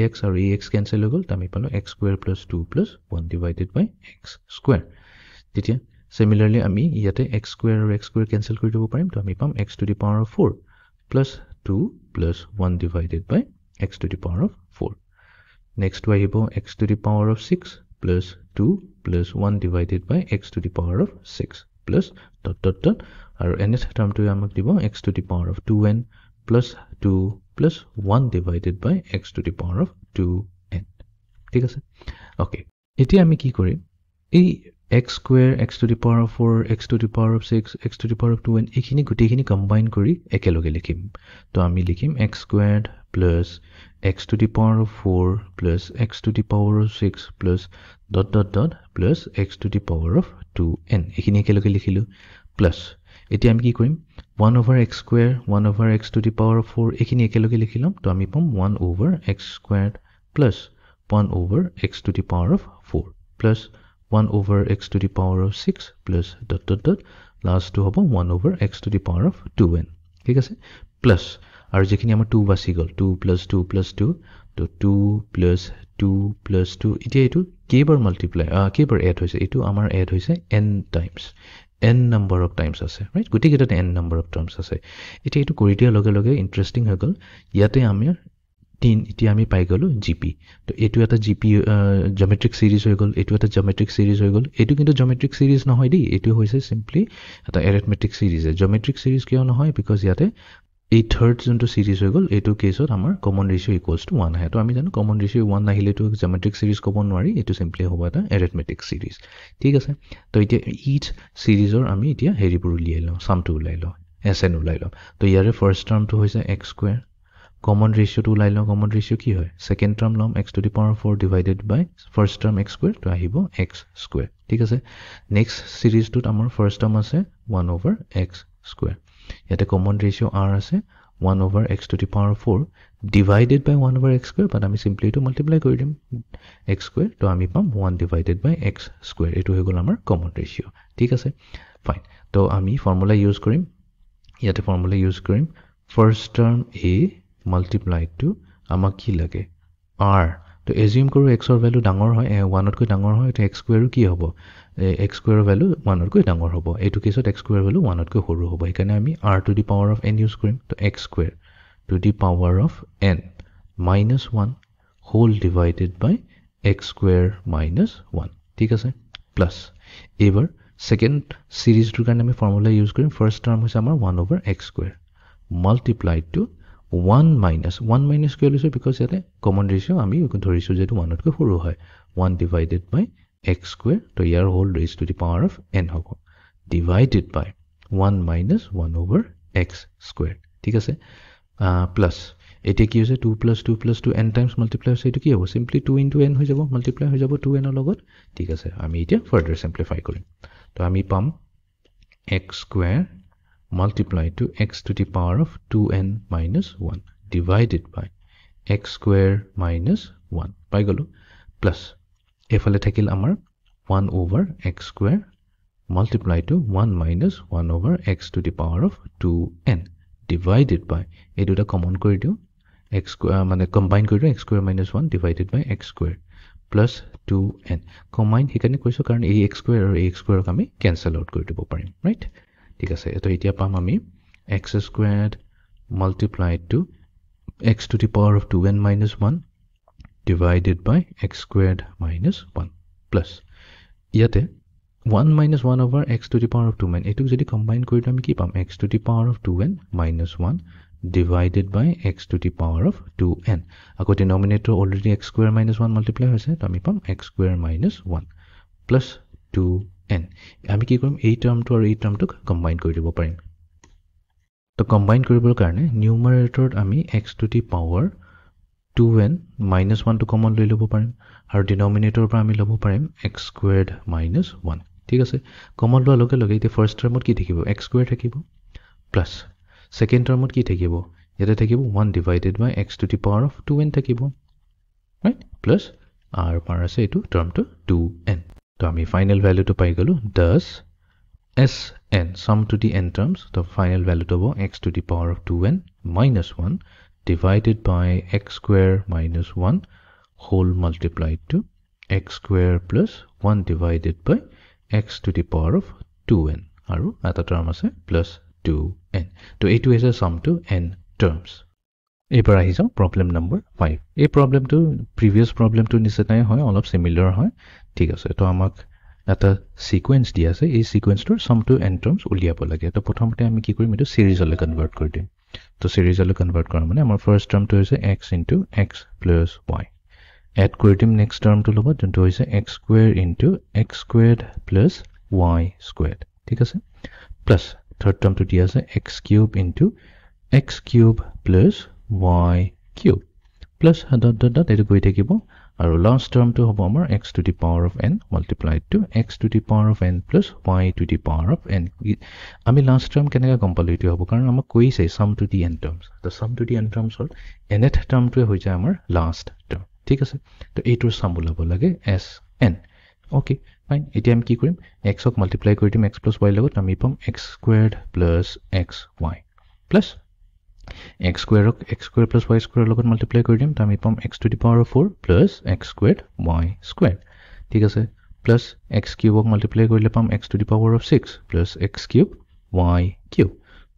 ax আৰু ax cancel হৈ গ'ল। তো আমি পালো x square plus 2 plus 1 divided by x square. তেতিয়া similarly আমি ইয়াতে x square আৰু x square cancel কৰি দিব পাৰিম। তো আমি পাম x to the power of 4 plus 2 plus 1 divided by x to the power of 4. Next to x to the power of 6 plus 2 plus 1 divided by x to the power of 6 plus dot dot dot. Our nth term to amak dibo x to the power of 2n plus 2 plus 1 divided by x to the power of 2n. ঠিক আছে? Okay. এতিয়া আমি কি কৰিম? এই x square x to the power of 4 x to the power of 6 x to the power of 2n এইখিনি গুটেইখিনি কম্বাইন কৰি একেলগে লিখিম তো আমি লিখিম x squared plus x to the power of 4 plus x to the power of 6 plus dot dot dot plus x to the power of 2n এইখিনি একেলগে লিখিলো plus এতিয়া আমি কি কৰিম 1 over x square 1 over x to the power of 4 এইখিনি একেলগে লিখিলাম তো আমি পাম 1 over x squared plus 1 over x to the power of 4 plus 1 over x to the power of 6 plus dot dot dot last to hobo 1 over x to the power of 2n ঠিক আছে plus আৰু যেখিনি আমাৰ 2 বাছি গল 2 plus 2 plus 2 তো 2 plus 2 plus 2 এতিয়া এটো কেইবাৰ মাল্টিপ্লাই কেইবাৰ এড হৈছে এটো আমাৰ এড হৈছে n times n number of times আছে ৰাইট গুটি গেটাতে n number of terms আছে এতিয়া এটো কৰি দিয়া লগে লগে ইন্টাৰেষ্টিং হৈ গল ইয়াতে আমি 3 এতিয়া আমি পাই গলো gp তো এটো এটা gp জিওমেট্ৰিক সিৰিজ হৈ গল এটো এটা জিওমেট্ৰিক সিৰিজ হৈ গল এটো কিন্তু জিওমেট্ৰিক সিৰিজ নহয় দি এটো হৈছে সিম্পলি এটা এৰিথমেটিক সিৰিজ জিওমেট্ৰিক সিৰিজ কিয় নহয় বিকজ ইয়াতে এই থাৰ্ড যোনটো সিৰিজ হৈ গল এটো কেছত আমাৰ কমন ৰেশিও ইকুয়ালস টু 1 হয় তো আমি জানো কমন ৰেশিও 1 নাহিলে তো জিওমেট্ৰিক সিৰিজ ক'ব নোৱাৰি এটো সিম্পলি হ'ব এটা এৰিথমেটিক সিৰিজ ঠিক আছে তো এতিয়া ইচ সিৰিজৰ আমি এতিয়া হেৰিবোৰ উলিয়াই লওঁ সামটো উলাই লওঁ এসএন উলাই লওঁ তো ইয়াৰে ফাৰ্স্ট টাৰ্মটো হৈছে x স্কয়াৰ কমন ৰেশিওটো উলাই লওঁ কমন ৰেশিও কি হয় সেকেন্ড টাৰ্ম লম x to the power 4 divided by first term x square তো আহিব x স্কয়াৰ ঠিক আছে নেক্সট সিৰিজটোত আমাৰ ফাৰ্স্ট টাৰ্ম আছে 1 over x স্কয়াৰ ইয়াতে কমন ৰেশিও r আছে 1 over x to the power 4 divided by 1 over x square but আমি simply to multiply কৰি দিম x square তো আমি পাম 1 divided by x square এটো হৈ গল আমাৰ কমন ৰেশিও ঠিক আছে ফাইন তো আমি ফৰ্মুলা ইউজ কৰিম ইয়াতে ফৰ্মুলা ইউজ কৰিম first term a multiplied to আমাক কি লাগে r তো এজিউম কৰো x ৰ ভ্যালু ডাঙৰ হয় 1 তকৈ ডাঙৰ হয় তো x স্কয়াৰ কি হ'ব x স্কয়াৰ ভ্যালু 1 তকৈ ডাঙৰ হ'ব এটো কেছত x স্কয়াৰ ভ্যালু 1 তকৈ সৰু হ'ব সেইকাৰণে আমি r to the power of n use কৰিম তো x square to the power of n minus 1 whole divided by x square minus 1 ঠিক আছে plus এবাৰ সেকেন্ড সিৰিজটোৰ কাৰণে আমি ফৰ্মুলা ইউজ কৰিম ফাৰ্স্ট টাৰ্ম হৈছে আমাৰ 1 over x square multiplied to 1 minus কিয় লৈছো because ইয়াতে কমন ৰেশিও আমি ধৰিছো যেটো 1 তকৈ সৰু হয় 1 divided by x square তো ইয়াৰ whole raised to the power of n হ'ব divided by 1 minus 1 over x square ঠিক আছে plus এটা কি হৈছে 2 plus 2 plus 2 n times multiply হৈছে এটো কি হ'ব simply 2 into n হৈ যাব multiply হৈ যাব 2n ৰ লগত ঠিক আছে আমি এটা further simplify কৰিম তো আমি পাম x square multiplied to x to the power of 2n minus 1 divided by x square minus 1 পাই গলো plus এফালে থাকিল আমাৰ 1 over x square multiplied to 1 minus 1 over x to the power of 2n divided by এই দুটা কমন কৰি দিও x square মানে কম্বাইন কৰি দিও x square minus 1 divided by x square plus 2n combine হিকানে কৈছো কাৰণ এই x square আৰু এই x square ক আমি ক্যান্সেল আউট কৰি দিব পাৰিম ৰাইট ঠিক আছে তো এতিয়া পাম আমি x squared multiplied to x to the power of 2n minus 1 divided by x squared minus 1 plus ইয়াতে 1 minus 1 over x to the power of 2n এটুক যদি কম্বাইন কৰি আমি কি পাম x to the power of 2n minus 1 divided by x to the power of 2n আকৌ denominator already x square minus 1 multiply হৈছে তো আমি পাম x square minus 1 plus 2n আমি কি কৰিম এই টাৰ্মটো আৰু এই টাৰ্মটো কম্বাইন কৰি দিব পাৰিম তো কম্বাইন কৰিবৰ কাৰণে নিউমাৰেটৰত আমি x to the power 2n minus 1 to common লৈ লব পাৰিম আৰু ডিনোমিনেটৰৰ পৰা আমি লব পাৰিম x squared minus 1 ঠিক আছে কমন লোৱাৰ লগে লগে এতিয়া ফাৰ্স্ট টাৰ্মত কি থাকিব x squared থাকিব প্লাস সেকেন্ড টাৰ্মত কি থাকিব ইয়াতে থাকিব 1 divided by x to the power of 2n থাকিব ৰাইট প্লাস r পাৰ আছে এটো টাৰ্মটো 2n তো আমি ফাইনাল ভ্যালুটো পাই গলো 10 sn sum to the n terms the final value to x to the power of 2n minus 1 divided by x square minus 1 whole multiplied to x square plus 1 divided by x to the power of 2n আৰু এটা টাৰ্ম আছে plus 2n তো এইটো is a sum to n terms এবাৰ আহি যাও প্ৰবলেম নম্বৰ 5 এই প্ৰবলেমটো প্ৰিভিয়াস প্ৰবলেমটো নিচিনাই হয় অলপ সিমিলাৰ হয় ঠিক আছে তো আমাক এটা সিকোয়েন্স দিয়া আছে এই সিকোয়েন্সটোৰ sum to n terms উলিয়াব লাগে তো প্ৰথমতে আমি কি কৰিম এটো সিৰিজলৈ কনভাৰ্ট কৰি দিম তো সিৰিজলৈ কনভাৰ্ট কৰা মানে আমাৰ ফাৰ্স্ট টাৰ্মটো হৈছে x into x plus y add কৰি দিম নেক্সট টাৰ্মটোৰ লগত যোনটো হৈছে x square into x squared plus y squared ঠিক আছে প্লাছ থাৰ্ড টাৰ্মটো দিয়া আছে x cube into x cube plus y cube plus dot dot dot এইটো গৈ থাকিব আৰু লাষ্ট টাৰ্মটো হ'ব আমাৰ x to the power of n multiplied to x to the power of n plus y to the power of n আমি লাষ্ট টাৰ্ম কেনেকৈ গম পালোঁ এইটো হ'ব কাৰণ আমাক কৈছে চাম টু দি n টাৰ্মছ ত চাম টু দি n টাৰ্মছ হ'ল nth টাৰ্মটোৱে হৈ যায় আমাৰ লাষ্ট টাৰ্ম ঠিক আছে তো এইটোৰ চাম ওলাব লাগে এছ এন অ'কে ফাইন এতিয়া আমি কি কৰিম এক্সক মাল্টিপ্লাই কৰি দিম এক্স প্লাছ ৱাইৰ লগত আমি পাম x squared plus x y plus x স্কুৱেৰক এক্স স্কুৱেৰ প্লাছ ৱাই স্কুৱেৰৰ লগত মাল্টিপ্লাই কৰি দিম তো আমি পাম x to the power of 4 plus x squared y square ঠিক আছে প্লাছ এক্স কিউবক মাল্টিপ্লাই কৰিলে পাম x to the power of 6 plus x cube y cube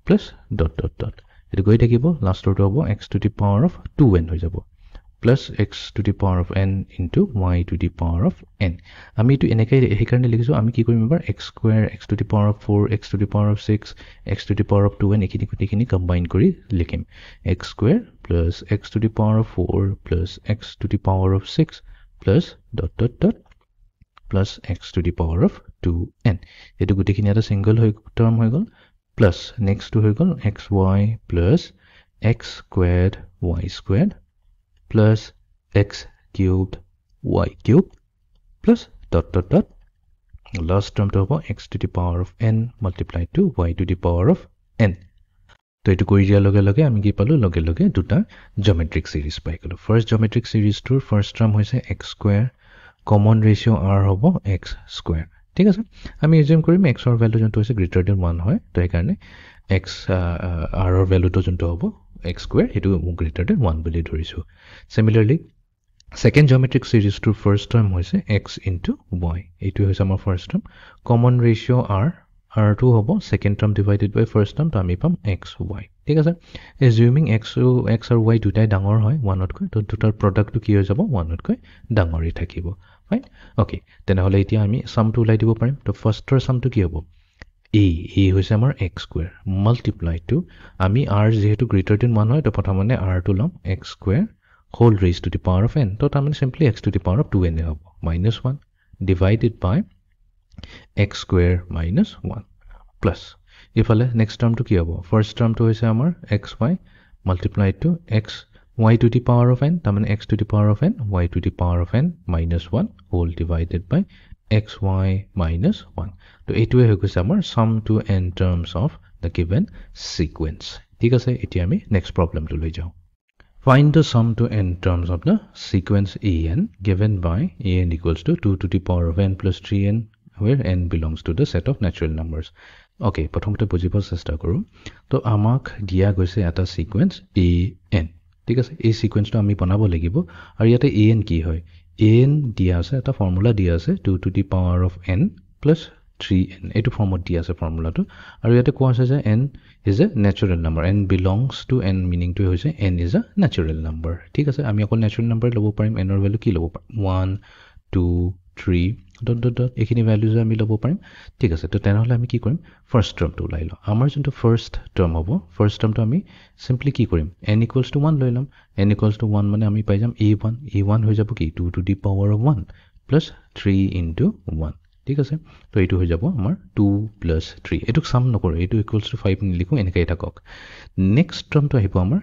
plus dot dot dot এইটো গৈ থাকিব লাষ্টৰটো হ'ব x to the power of 2n হৈ যাব plus x to the power of n into y to the power of n. আমি এইটো এনেকৈ সেইকাৰণে লিখিছোঁ আমি কি কৰিম এবাৰ x square x to the power of 4 x to the power of 6 x to the power of 2n এইখিনি গোটেইখিনি কম্বাইন কৰি লিখিম x square plus x to the power of 4 plus x to the power of 6 plus dot dot dot plus x to the power of 2n এইটো গোটেইখিনি এটা সিঙ্গল টাৰ্ম হৈ গ'ল plus next to হৈ গ'ল xy plus x squared y squared plus x cubed y cubed plus dot dot dot last term to hobo x to the power of n multiplied to y to the power of n to etu kori dia loge loge ami ki palu loge loge duta geometric series pai gelo first geometric series tour first term hoise x square common ratio r hobo x square ঠিক আছে আমি এজিউম কৰিম x ৰ ভ্যালু যোনটো হৈছে গ্ৰেটাৰ দেন 1 হয় তো এই কাৰণে x r ৰ ভ্যালুটো যোনটো হ'ব x square হেতু গ্ৰেটাৰ দেন 1 বুলি ধৰিছো similarly second geometric series to first term hoise x into y etu hoise amar first term common ratio r2 hobo second term divided by first term to ami pam xy ঠিক আছে assuming x আর y দুটাই ডাঙৰ হয় 1 তকৈ তো দুটাৰ product to কি হৈ যাব 1 তকৈ ডাঙৰই থাকিব ফাইন ওকে তেনেহলে এতিয়া আমি sum to উলাই দিব পাৰিম তো ফাৰ্ষ্টৰ sum to কি হ'ব a হৈছে আমাৰ x square multiply to আমি r যেহেতু greater than 1 হয় তো প্ৰথমে r to লম x square whole raised to the power of n তো তার মানে simply x to the power of 2n হবে minus 1 divided by x square minus 1 plus ইফালে next term to কি হ'ব first term to হৈছে আমাৰ xy multiplied to x y to the power of n তার মানে x to the power of n y to the power of n minus 1 whole divided by xy minus 1 তো এইটোৱে হৈ গৈছে আমাৰ sum to n terms of the given sequence ঠিক আছে এতিয়া আমি next problem to লৈ যাও find the sum to n terms of the sequence an given by an equals to 2 to the power of n plus 3n where n belongs to the set of natural numbers okay প্ৰথমতে বুজিব চেষ্টা কৰো তো আমাক দিয়া গৈছে এটা সিকোয়েন্স an ঠিক আছে এই সিকোয়েন্সটো আমি বনাব লাগিব আৰু ইয়াতে an কি হয় an দিয়া আছে এটা ফৰ্মুলা দিয়া আছে 2 to the power of n plus 3n এইটো ফৰ্মত দিয়া আছে ফৰ্মুলাটো আৰু ইয়াতে কোৱা আছে যে n is a natural number n belongs to n meaning to hoise n is a natural number ঠিক আছে আমি অকল natural number লব পাৰিম n ৰ ভ্যালু কি লব পাৰিম 1 2 3 dot dot dot এখিনি ভ্যালুজ আমি লব পাৰিম ঠিক আছে তো তেনেহলে আমি কি কৰিম ফাৰ্স্ট টাৰ্মটো উলাই ল আমাৰ যোনটো ফাৰ্স্ট টাৰ্ম হ'ব ফাৰ্স্ট টাৰ্মটো আমি সিম্পলি কি কৰিম n equals to 1 লৈ লম n equals to 1 মানে আমি পাই যাম a1 হৈ যাব কি 2 to the power of 1 plus 3 into 1 ঠিক আছে তো এইটো হৈ যাব আমাৰ 2 plus 3 এটুক সাম নকৰো এইটো equals to 5 নিলিখো এনেকৈ থাকক নেক্সট টাৰ্মটো আহিব আমাৰ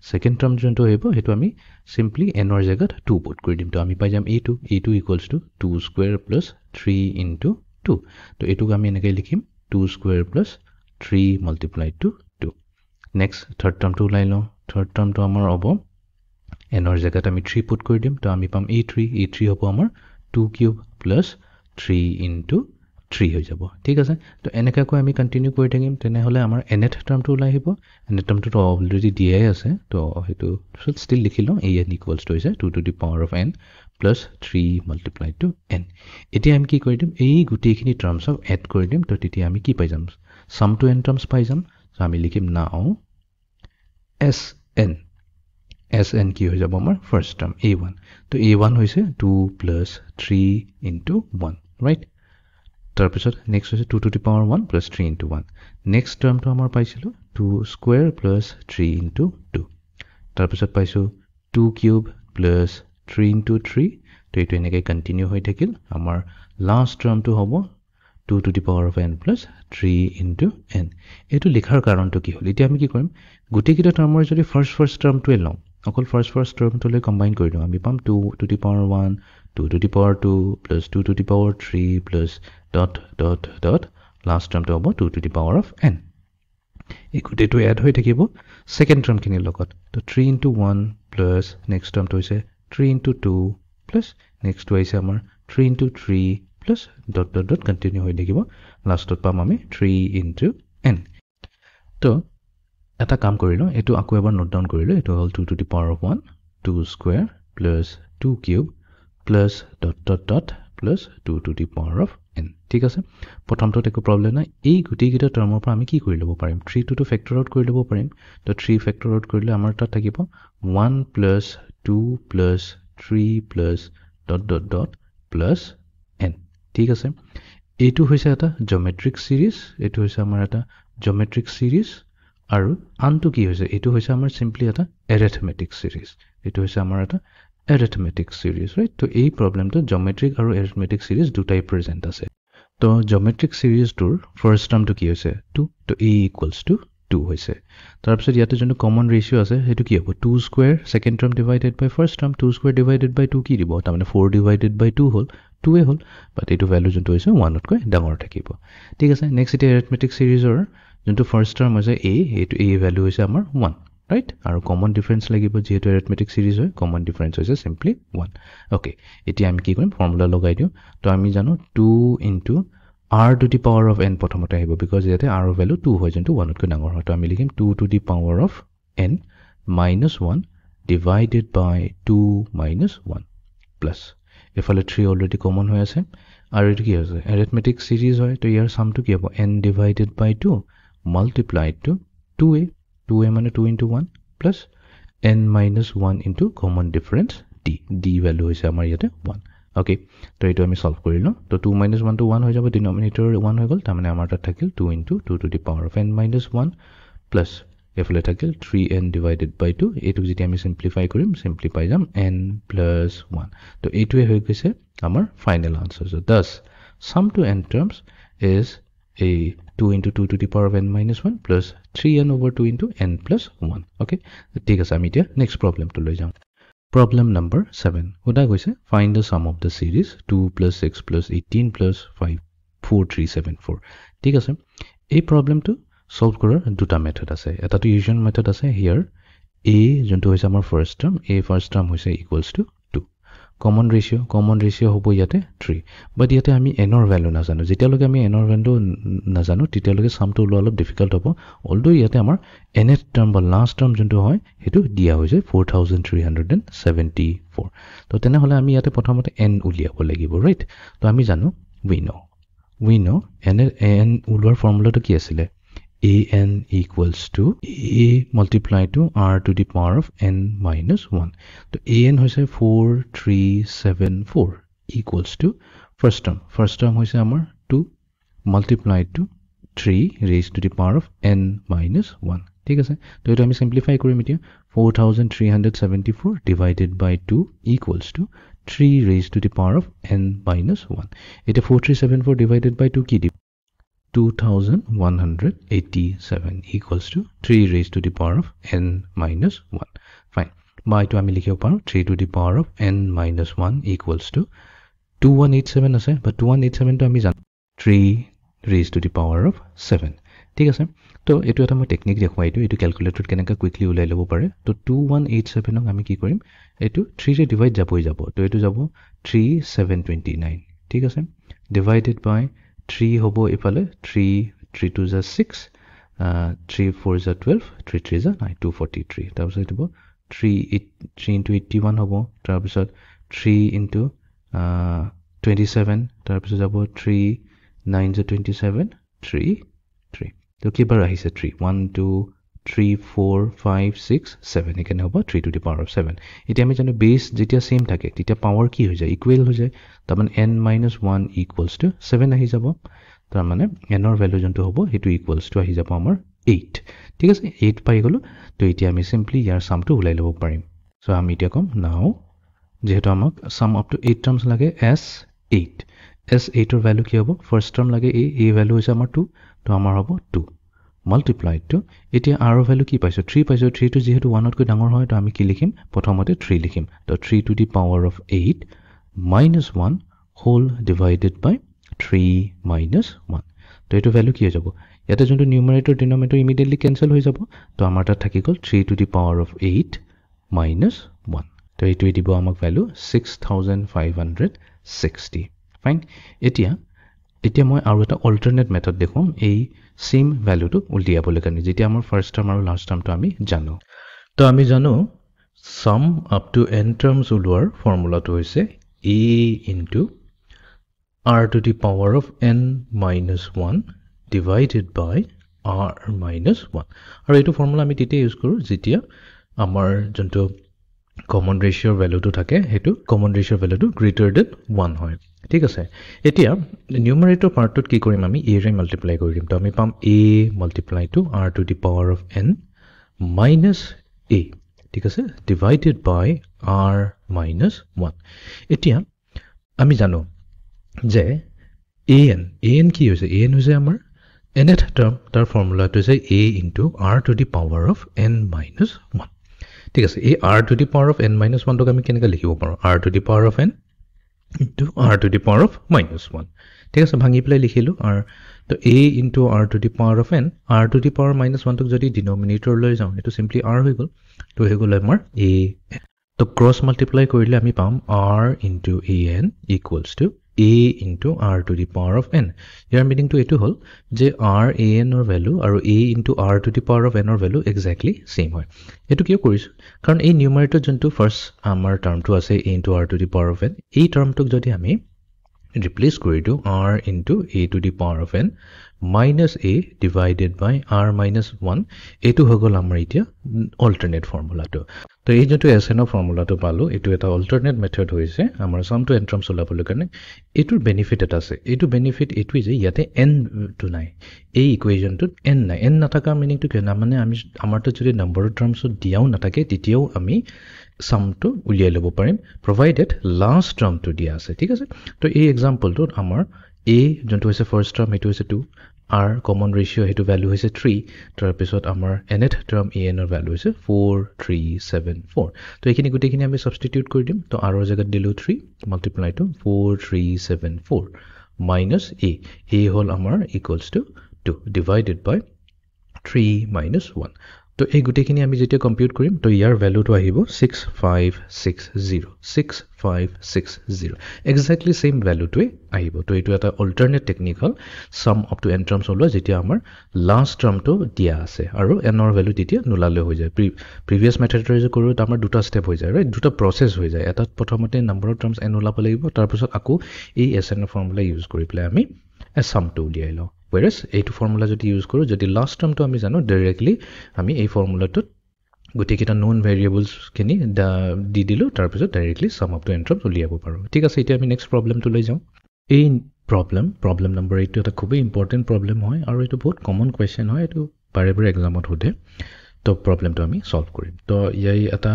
সেকেন্ড টাৰ্ম যোনটো আহিব হেতু আমি সিম্পলি n ৰ জায়গাত 2 পুট কৰি দিম তো আমি পাই যাম a2 equals to 2 square plus 3 into 2 তো এটুক আমি এনেকৈ লিখিম 2 square plus 3 multiplied to 2 next third টাৰ্মটো উলাই লওঁ থাৰ্ড টাৰ্মটো আমাৰ হ'ব n ৰ জায়গাত আমি 3 পুট কৰি দিম তো আমি পাম a3 হ'ব আমাৰ 2 cube plus 3 into 3 হৈ যাব ঠিক আছে তো এনেকৈ কৈ আমি কন্টিনিউ কৰি থাকিম তেনেহলে আমাৰ nth টাৰ্মটো উলাই আহিব nth টাৰ্মটো অলৰেডি দিয়াই আছে তো হেতু ষ্টিল লিখিলো an equals to is 2 to the power of n plus 3 multiplied to n এতিয়া আমি কি কৰি দিম এই গুটেইখিনি টাৰ্মছক এড কৰি দিম তো তেতিয়া আমি কি পাই যাম sum to n টাৰ্মছ পাই যাম সো আমি লিখিম নাও sn কি হৈ যাব আমাৰ ফাৰ্স্ট টাৰ্ম a1 তো a1 হৈছে 2 plus 3 into 1 right তাৰপিছত নেক্সট হৈছে 2 to the power 1 plus 3 into 1 next টাৰ্মটো আমাৰ পাইছিলো 2 square plus 3 into 2 তাৰপিছত পাইছো 2 cube plus 3 into 3 তো এইটো এনেকৈ কণ্টিনিউ হৈ থাকিল আমাৰ লাষ্ট টাৰ্মটো হ'ব 2 to the power of n plus 3 into n এইটো লিখাৰ কাৰণটো কি হ'ল এতিয়া আমি কি কৰিম গোটেইকেইটা টাৰ্মৰ যদি ফাৰ্ষ্ট টাৰ্মটোৱে লওঁ অকল ফাৰ্ষ্ট টাৰ্মটোলৈ কম্বাইন কৰি দিওঁ আমি পাম 2 to the power 1 2 to the power 2 plus 2 to the power 3 plus dot last term to হ'ব 2 to the power of n এই গোটেইটো এড হৈ থাকিব সেকেন্ড টাৰ্মখিনিৰ লগত তো 3 into 1 plus নেক্সট টাৰ্মটো হৈছে 3 into 2 plus নেক্সটটো হৈছে আমাৰ 3 into 3 plus dot কন্টিনিউ হৈ থাকিব লাষ্টত পাম আমি 3 into n তো এটা কাম কৰিলো এটো আকৌ এবাৰ নোট ডাউন কৰিলো এটো হল 2 to the power of 1 2 square plus 2 cube plus dot plus 2 to the power of n ঠিক আছে প্ৰথমটো একো প্ৰবলেম নাই এই গুটিকেইটা টাৰ্মৰ পৰা আমি কি কৰি লব পাৰিম 3 to ফেক্টৰ আউট কৰি লব পাৰিম তো 3 ফেক্টৰ আউট কৰিলে আমাৰ তাত থাকিব 1 plus 2 plus 3 plus dot plus n ঠিক আছে এইটো হৈছে এটা জিওমেট্ৰিক সিৰিজ এইটো হৈছে আমাৰ এটা জিওমেট্ৰিক সিৰিজ আৰু আনটো কি হৈছে এইটো হৈছে আমাৰ সিম্পলি এটা এৰিথমেটিক সিৰিজ এইটো হৈছে আমাৰ এটা এৰিথমেটিক সিৰিজ ৰাইট তো এই প্ৰবলেমটো জিওমেট্ৰিক আৰু এৰিথমেটিক সিৰিজ দুটাই প্ৰেজেন্ট আছে তো জিওমেট্ৰিক সিৰিজটোৰ ফাৰ্ষ্ট টাৰ্মটো কি হৈছে 2 তো a = 2 হৈছে তাৰ পিছত ইয়াতে যোনটো কমন ৰেশিও আছে সেইটো কি হ'ব 2 স্কয়াৰ সেকেন্ড টাৰ্ম ডিভাইডেড বাই ফাৰ্ষ্ট টাৰ্ম 2 স্কয়াৰ ডিভাইডেড বাই 2 কি দিব তাৰ মানে 4 ডিভাইডেড বাই 2 হ'ল 2 এ হ'ল বাট এইটো ভ্যালু যোনটো হৈছে 1 তকৈ ডাঙৰ থাকিব ঠিক আছে নেক্সট এটা এৰিথমেটিক সিৰিজৰ যোনটো ফাৰ্ষ্ট টাৰ্ম হৈছে a এইটো a ভ্যালু হৈছে আমাৰ 1 right আৰু কমন ডিফাৰেন্স লাগিব যেহেতু এৰিথমেটিক সিৰিজ হয় কমন ডিফাৰেন্স হৈছে সিম্পলি 1 ওকে এতিয়া আমি কি কৰিম ফৰ্মুলা লগাই দিও তো আমি জানো 2 into r to the power of n প্ৰথমতে আহিব বিকজ ইয়াতে r ৰ ভ্যালু 2 হয় যেটো 1 তকৈ ডাঙৰ হয় তো আমি লিখিম 2 to the power of n minus 1 divided by 2 minus 1 plus এফালে 3 অলৰেডি কমন হৈ আছে আৰু এটো কি হৈছে এৰিথমেটিক সিৰিজ হয় তো ইয়াৰ সামটো কি হ'ব n divided by 2 multiplied to 2a মানে 2 into 1 plus n minus 1 into common difference d value হৈছে আমাৰ ইয়াতে 1 ওকে তো এটো আমি সলভ কৰিলো তো 2 minus 1 to 1 হৈ যাব ডিনোমিনেটৰ 1 হৈ গল তাৰ মানে আমাৰ তাত থাকিল 2 into 2 to the power of n minus 1 plus এফালে থাকিল 3n divided by 2 এটো যদি আমি সিম্পলিফাই কৰিম সিম্পলিফাই যাম n plus 1 তো এইটোৱে হৈ গৈছে আমাৰ final answer so thus sum to n terms is a 2 into 2 to the power of n minus 1 plus 3n over 2 into n plus 1 okay ঠিক আছে আমি এতিয়া নেক্সট প্ৰবলেম তো লৈ যাম Problem number 7. Oda goise find the sum of the series 2 plus 6 plus 18 plus 5 4374. ঠিক আছে এই প্ৰবলেমটো সলভ কৰাৰ দুটা মেথড আছে এটাটো ইউজুৱেল মেথড আছে হিয়াৰ a যোনটো হৈছে আমাৰ first term a first term হৈছে ইকুৱেলস টু 2 কমন ৰেশিও হ'ব ইয়াতে 3 বাট ইয়াতে আমি n ৰ ভ্যালু নাজানো যেতিয়ালৈকে আমি n ৰ ভ্যালু নাজানো তেতিয়ালৈকে সামটো ওলোৱা অলপ ডিফিকাল্ট হ'ব অলদো ইয়াতে আমাৰ nth টাৰ্ম বা লাষ্ট টাৰ্ম যোনটো হয় হেতু দিয়া হৈছে 4374 তো তেনেহলে আমি ইয়াতে প্ৰথমতে n উলিয়াব লাগিব ৰাইট তো আমি জানো we know n উলোৱাৰ ফৰ্মুলাটো কি আছিল an equals to a multiplied to r to the power of n minus 1 তো an হৈছে 4374 equals to first term হৈছে আমাৰ 2 multiplied to 3 raised to the power of n minus 1 ঠিক আছে তো এটা আমি সিম্পলিফাই কৰিম এতিয়া 4374 divided by 2 equals to 3 raised to the power of n minus 1 এটা 4374 divided by 2 কি দিব 2187 equals to 3 raised to the power of n minus 1 fine by to আমি লিখিব পাৰো 3 to the power of n minus 1 equals to 2187 আছে but 2187 to আমি জানো 3 raised to the power of 7 ঠিক আছে তো এটো এটা মই টেকনিক দেখাই দিও এটো ক্যালকুলেটৰত কেনেকা কুইকলি উলাই লব পাৰে তো 2187 ক আমি কি কৰিম এটো 3 ৰে ডিভাইড যাব তো এটো যাব 3729 ঠিক আছে divided by 3 hobo ifale 3 2 is 6 3 4 is 12 3 3 is 9 243 তাৰপিছত হ'ব 3 into 81 হ'ব তাৰপিছত 3 into 27 তাৰপিছত যাব 3 9 is 27 3 তো কিবাৰ আহিছে 3 1 2 3 4 5 6 7 এখানে হ'ব 3 to the power of 7 এতিয়া আমি জানো বেস যেতিয়া সেম থাকে তেতিয়া পাওয়াৰ কি হৈ যায় ইকুৱেল হৈ যায় তাৰ মানে n - 1 equals to 7 আহি যাব তাৰ মানে n ৰ ভ্যালু যোনটো হ'ব হেতু ইকুৱেলস টু আহি যাব আমাৰ 8 ঠিক আছে 8 পাই গলো তো এতিয়া আমি সিম্পলি ইয়াৰ সামটো উলাই লব পাৰিম সো আমি এতিয়া কম নাও যেহেতু আমাক sum up to 8 টার্মস লাগে s8 s8 এর ভ্যালু কি হবে ফার্স্ট টার্ম লাগে a ভ্যালু হৈছে আমাৰ 2 তো আমাৰ হ'ব 2 multiplied to এতিয়া r এর ভ্যালু কি পাইছো 3 পাইছো 3 to যেহেতু 1 তকৈ ডাঙৰ হয় তো আমি কি লিখিম প্ৰথমতে 3 লিখিম তো 3 to the power of 8 minus 1 whole divided by 3 minus 1 তো এটো ভ্যালু কি হৈ যাব ইয়াতে যোনটো নিউমাৰেটৰ ডিনোমিনেটৰ ইমিডিয়েটলি ক্যান্সেল হৈ যাব তো আমাৰ তাত থাকি গল 3 to the power of 8 minus 1 তো এইটো দিব আমাক ভ্যালু 6560 ফাইন এতিয়া মই আৰু এটা অল্টাৰনেট মেথড দেখুম এই সেম ভ্যালুটো উলিয়াবলৈ কাৰণে যেতিয়া আমাৰ ফাৰ্স্ট টাৰ্ম আৰু লাষ্ট টাৰ্মটো আমি জানো তো আমি জানো sum up to n terms উলোৱাৰ ফৰ্মুলাটো হৈছে a into r to the power of n minus 1 divided by r minus 1 আৰু এইটো ফৰ্মুলা আমি তেতিয়া ইউজ কৰো যেতিয়া আমাৰ যোনটো কমন ৰেশিওৰ ভ্যালুটো থাকে হেতু কমন ৰেশিওৰ ভ্যালুটো গ্ৰেটাৰ দেন 1 হয় ঠিক আছে এতিয়া নিউমাৰেটৰ পাৰ্টত কি কৰিম আমি a ৰে মাল্টিপ্লাই কৰি দিম তো আমি পাম a multiply to r to the power of n minus a ঠিক আছে divided by r minus 1 এতিয়া আমি জানো যে an কি হৈছে an হৈছে আমাৰ nth টাৰ্ম তাৰ ফৰ্মুলাটো হৈছে a into r to the power of n minus 1 ঠিক আছে এই r to the power of n minus 1 টক আমি কেনেকৈ লিখিব পাৰো r to the power of n into r to the power of minus 1 ঠিক আছে ভাঙি প্লাই লিখিলো r তো a into r to the power of n r to the power minus 1 টক যদি ডিনোমিনেটৰ লৈ যাও এটো সিম্পলি r হৈ গল তো হৈ গল আমাৰ a তো ক্ৰস মাল্টিপ্লাই কৰিলে আমি পাম r into an equals to a into r to the power of n year meaning to এটো হল যে r an or value আৰু a into r to the power of n or value exactly same হয় এটো কিয় কৰিছো কাৰণ এই নিউমাৰেটৰ যোনটো ফাৰ্স্ট আমাৰ টাৰ্মটো আছে a into r to the power of n এই টাৰ্মটোক যদি আমি ৰিপ্লেস কৰি দিও r into a to the power of n minus a divided by r minus 1 এটো হৈ গল আমাৰ এতিয়া অল্টাৰনেট ফৰ্মুলাটো তো এই যোনটো SN ফৰ্মুলাটো পালো এটো এটা অল্টাৰনেট মেথড হৈছে আমাৰ সাম টু n টাৰ্মছ ওলাবলৈ কাৰণে এটোৰ বেনিফিট এটা আছে এটো বেনিফিট এটোই যে ইয়াতে n টু নাই এই ইকুৱেচনটোত n নাই n নাথাকা মিনিংটো কি না মানে আমি আমাৰটো যদি নম্বৰ টাৰ্মছ দিয়াও নাথাকে তেতিয়াও আমি সামটো উলিয়াই লব পাৰিম provided লাষ্ট টাৰ্মটো দিয়া আছে ঠিক আছে তো এই এক্সাম্পলটোত আমাৰ a যোনটো হৈছে ফাৰ্স্ট টাৰ্ম এটো হৈছে 2 r common ratio হেতু ভ্যালু হৈছে 3 তাৰ পিছত আমাৰ nth টাৰ্ম an ৰ ভ্যালু হৈছে 4374 তো এইখিনি গুটেখিনি আমি সাবস্টিটিউট কৰি দিম তো r ৰ জায়গাত দিলো 3 মাল্টিপ্লাই টু 4374 minus a হল আমাৰ equals to 2 divided by 3 minus 1 তো এই গুটেখিনি আমি যেতিয়া কম্পিউট কৰিম তো ইয়াৰ ভ্যালুটো আহিব 6560 এক্স্যাক্টলি সেম ভ্যালুটোই আহিব তো এটো এটা অল্টাৰনেট টেকনিক হল sum up to n terms হল যেতিয়া আমাৰ লাষ্ট টাৰ্মটো দিয়া আছে আৰু n ৰ ভ্যালু তেতিয়া নুলালে হৈ যায় প্ৰিভিয়াস মেথডৰে যে কৰো আমাৰ দুটা স্টেপ হৈ যায় ৰাইট দুটা প্ৰসেস হৈ যায় এটা প্ৰথমতে নম্বৰ অফ টাৰ্মছ n উলাব লাগিব তাৰ পিছত আকৌ এই SN ফৰ্মুলা ইউজ কৰি প্লাই আমি সামটো উলিয়াই লওঁ whereas এইটো ফৰ্মুলা যদি ইউজ কৰো যদি লাষ্ট টাৰ্মটো আমি জানো ডাইৰেক্টলি আমি এই ফৰ্মুলাটোত গুটেকিটা নন ভেৰিয়েবলছ খিনি দি দিলো তাৰ পিছত directly sum of to n terms উলিয়াব পাৰো ঠিক আছে এতিয়া আমি নেক্সট প্ৰবলেমটো লৈ যাওঁ এই প্ৰবলেম নম্বৰ 8 এটা খুব ইম্পৰ্টেন্ট প্ৰবলেম হয় আৰু এটো বহুত কমন কোৱেশ্চন হয় এটো বাৰে বাৰে এক্সামত হোদে তো প্ৰবলেমটো আমি সলভ কৰিম তো ইয়াই এটা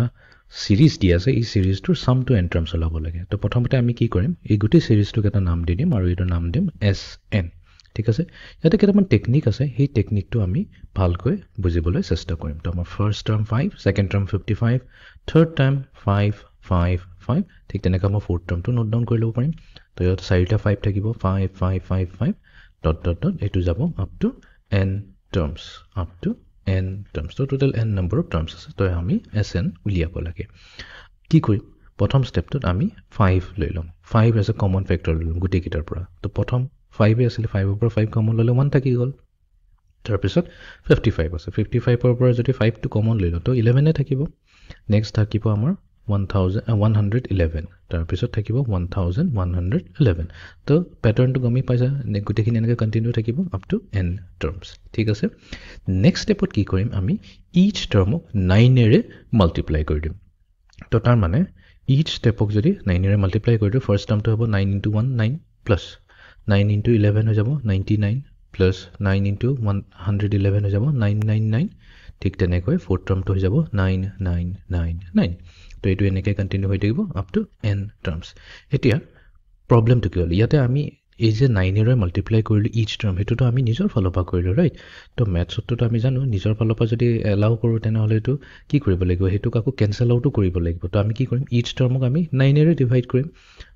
সিৰিজ দিয়া আছে এই সিৰিজটোৰ সাম টু n টাৰ্মছ ওলাব লাগে তো প্ৰথমতে আমি কি কৰিম এই গুটি সিৰিজটোক এটা নাম দি দিম আৰু এটো নাম দিম SN ঠিক আছে ইয়াতে কেইটামান টেকনিক আছে সেই টেকনিকটো আমি ভালকৈ বুজিবলৈ চেষ্টা কৰিম তো আমাৰ first term 5 second term 55 third term 5 ঠিক তেনেকৈ আমাৰ ফোৰ্থ টাৰ্মটো নোট ডাউন কৰি ল'ব পাৰিম তো ইয়াত চাৰিটা 5 থাকিব 5 ডট এটো যাব আপ টু n টাৰ্মছ তো total n number of terms আছে তো আমি SN উলিয়াব লাগে কি কৰিম প্ৰথম স্টেপটোত আমি 5 লৈ লম 5 এজ এ কমন ফেক্টৰ লম গুটেকিটাৰ পৰা তো প্ৰথম 5 আছিল 5 ৰ পৰা 5 কমন ললে 1 থাকি গল তাৰ পিছত 55 আছে 55 ৰ পৰা যদি 5 টো কমন ললো তো 11 এ থাকিব নেক্সট থাকিব আমাৰ 1111 তাৰ পিছত থাকিব 1111 তো প্যাটাৰ্নটো গমি পাইছা গুটেখিনি এনেকৈ কন্টিনিউ থাকিব আপ টু n টাৰ্মছ ঠিক আছে নেক্সট স্টেপত কি কৰিম আমি ইচ টাৰ্মক 9 এৰে মাল্টিপ্লাই কৰি দিম তো তাৰ মানে ইচ স্টেপক যদি 9 এৰে মাল্টিপ্লাই কৰি দিও ফাৰ্স্ট টাৰ্মটো হ'ব 9 into 1 9 প্লাস 9 into 11 হৈ যাব 99 plus 9 into 111 হৈ যাব 999 ঠিক তেনেকৈ ফ'ৰ্থ টাৰ্মটো হৈ যাব 9999 তো এইটো এনেকৈ কণ্টিনিউ হৈ থাকিব আপ টু n টাৰ্মছ এতিয়া প্ৰব্লেমটো কি হ'ল ইয়াতে আমি এই যে 9ৰে মাল্টিপ্লাই কৰিলোঁ ইচ টাৰ্ম সেইটোতো আমি নিজৰ ফালৰ পৰা কৰিলোঁ ৰাইট তো মেথছততো আমি জানো নিজৰ ফালৰ পৰা যদি এলাউ কৰোঁ তেনেহ'লে এইটো কি কৰিব লাগিব সেইটোক আকৌ কেঞ্চেল আউটো কৰিব লাগিব তো আমি কি কৰিম ইচ টাৰ্মক আমি 9ৰে ডিভাইড কৰিম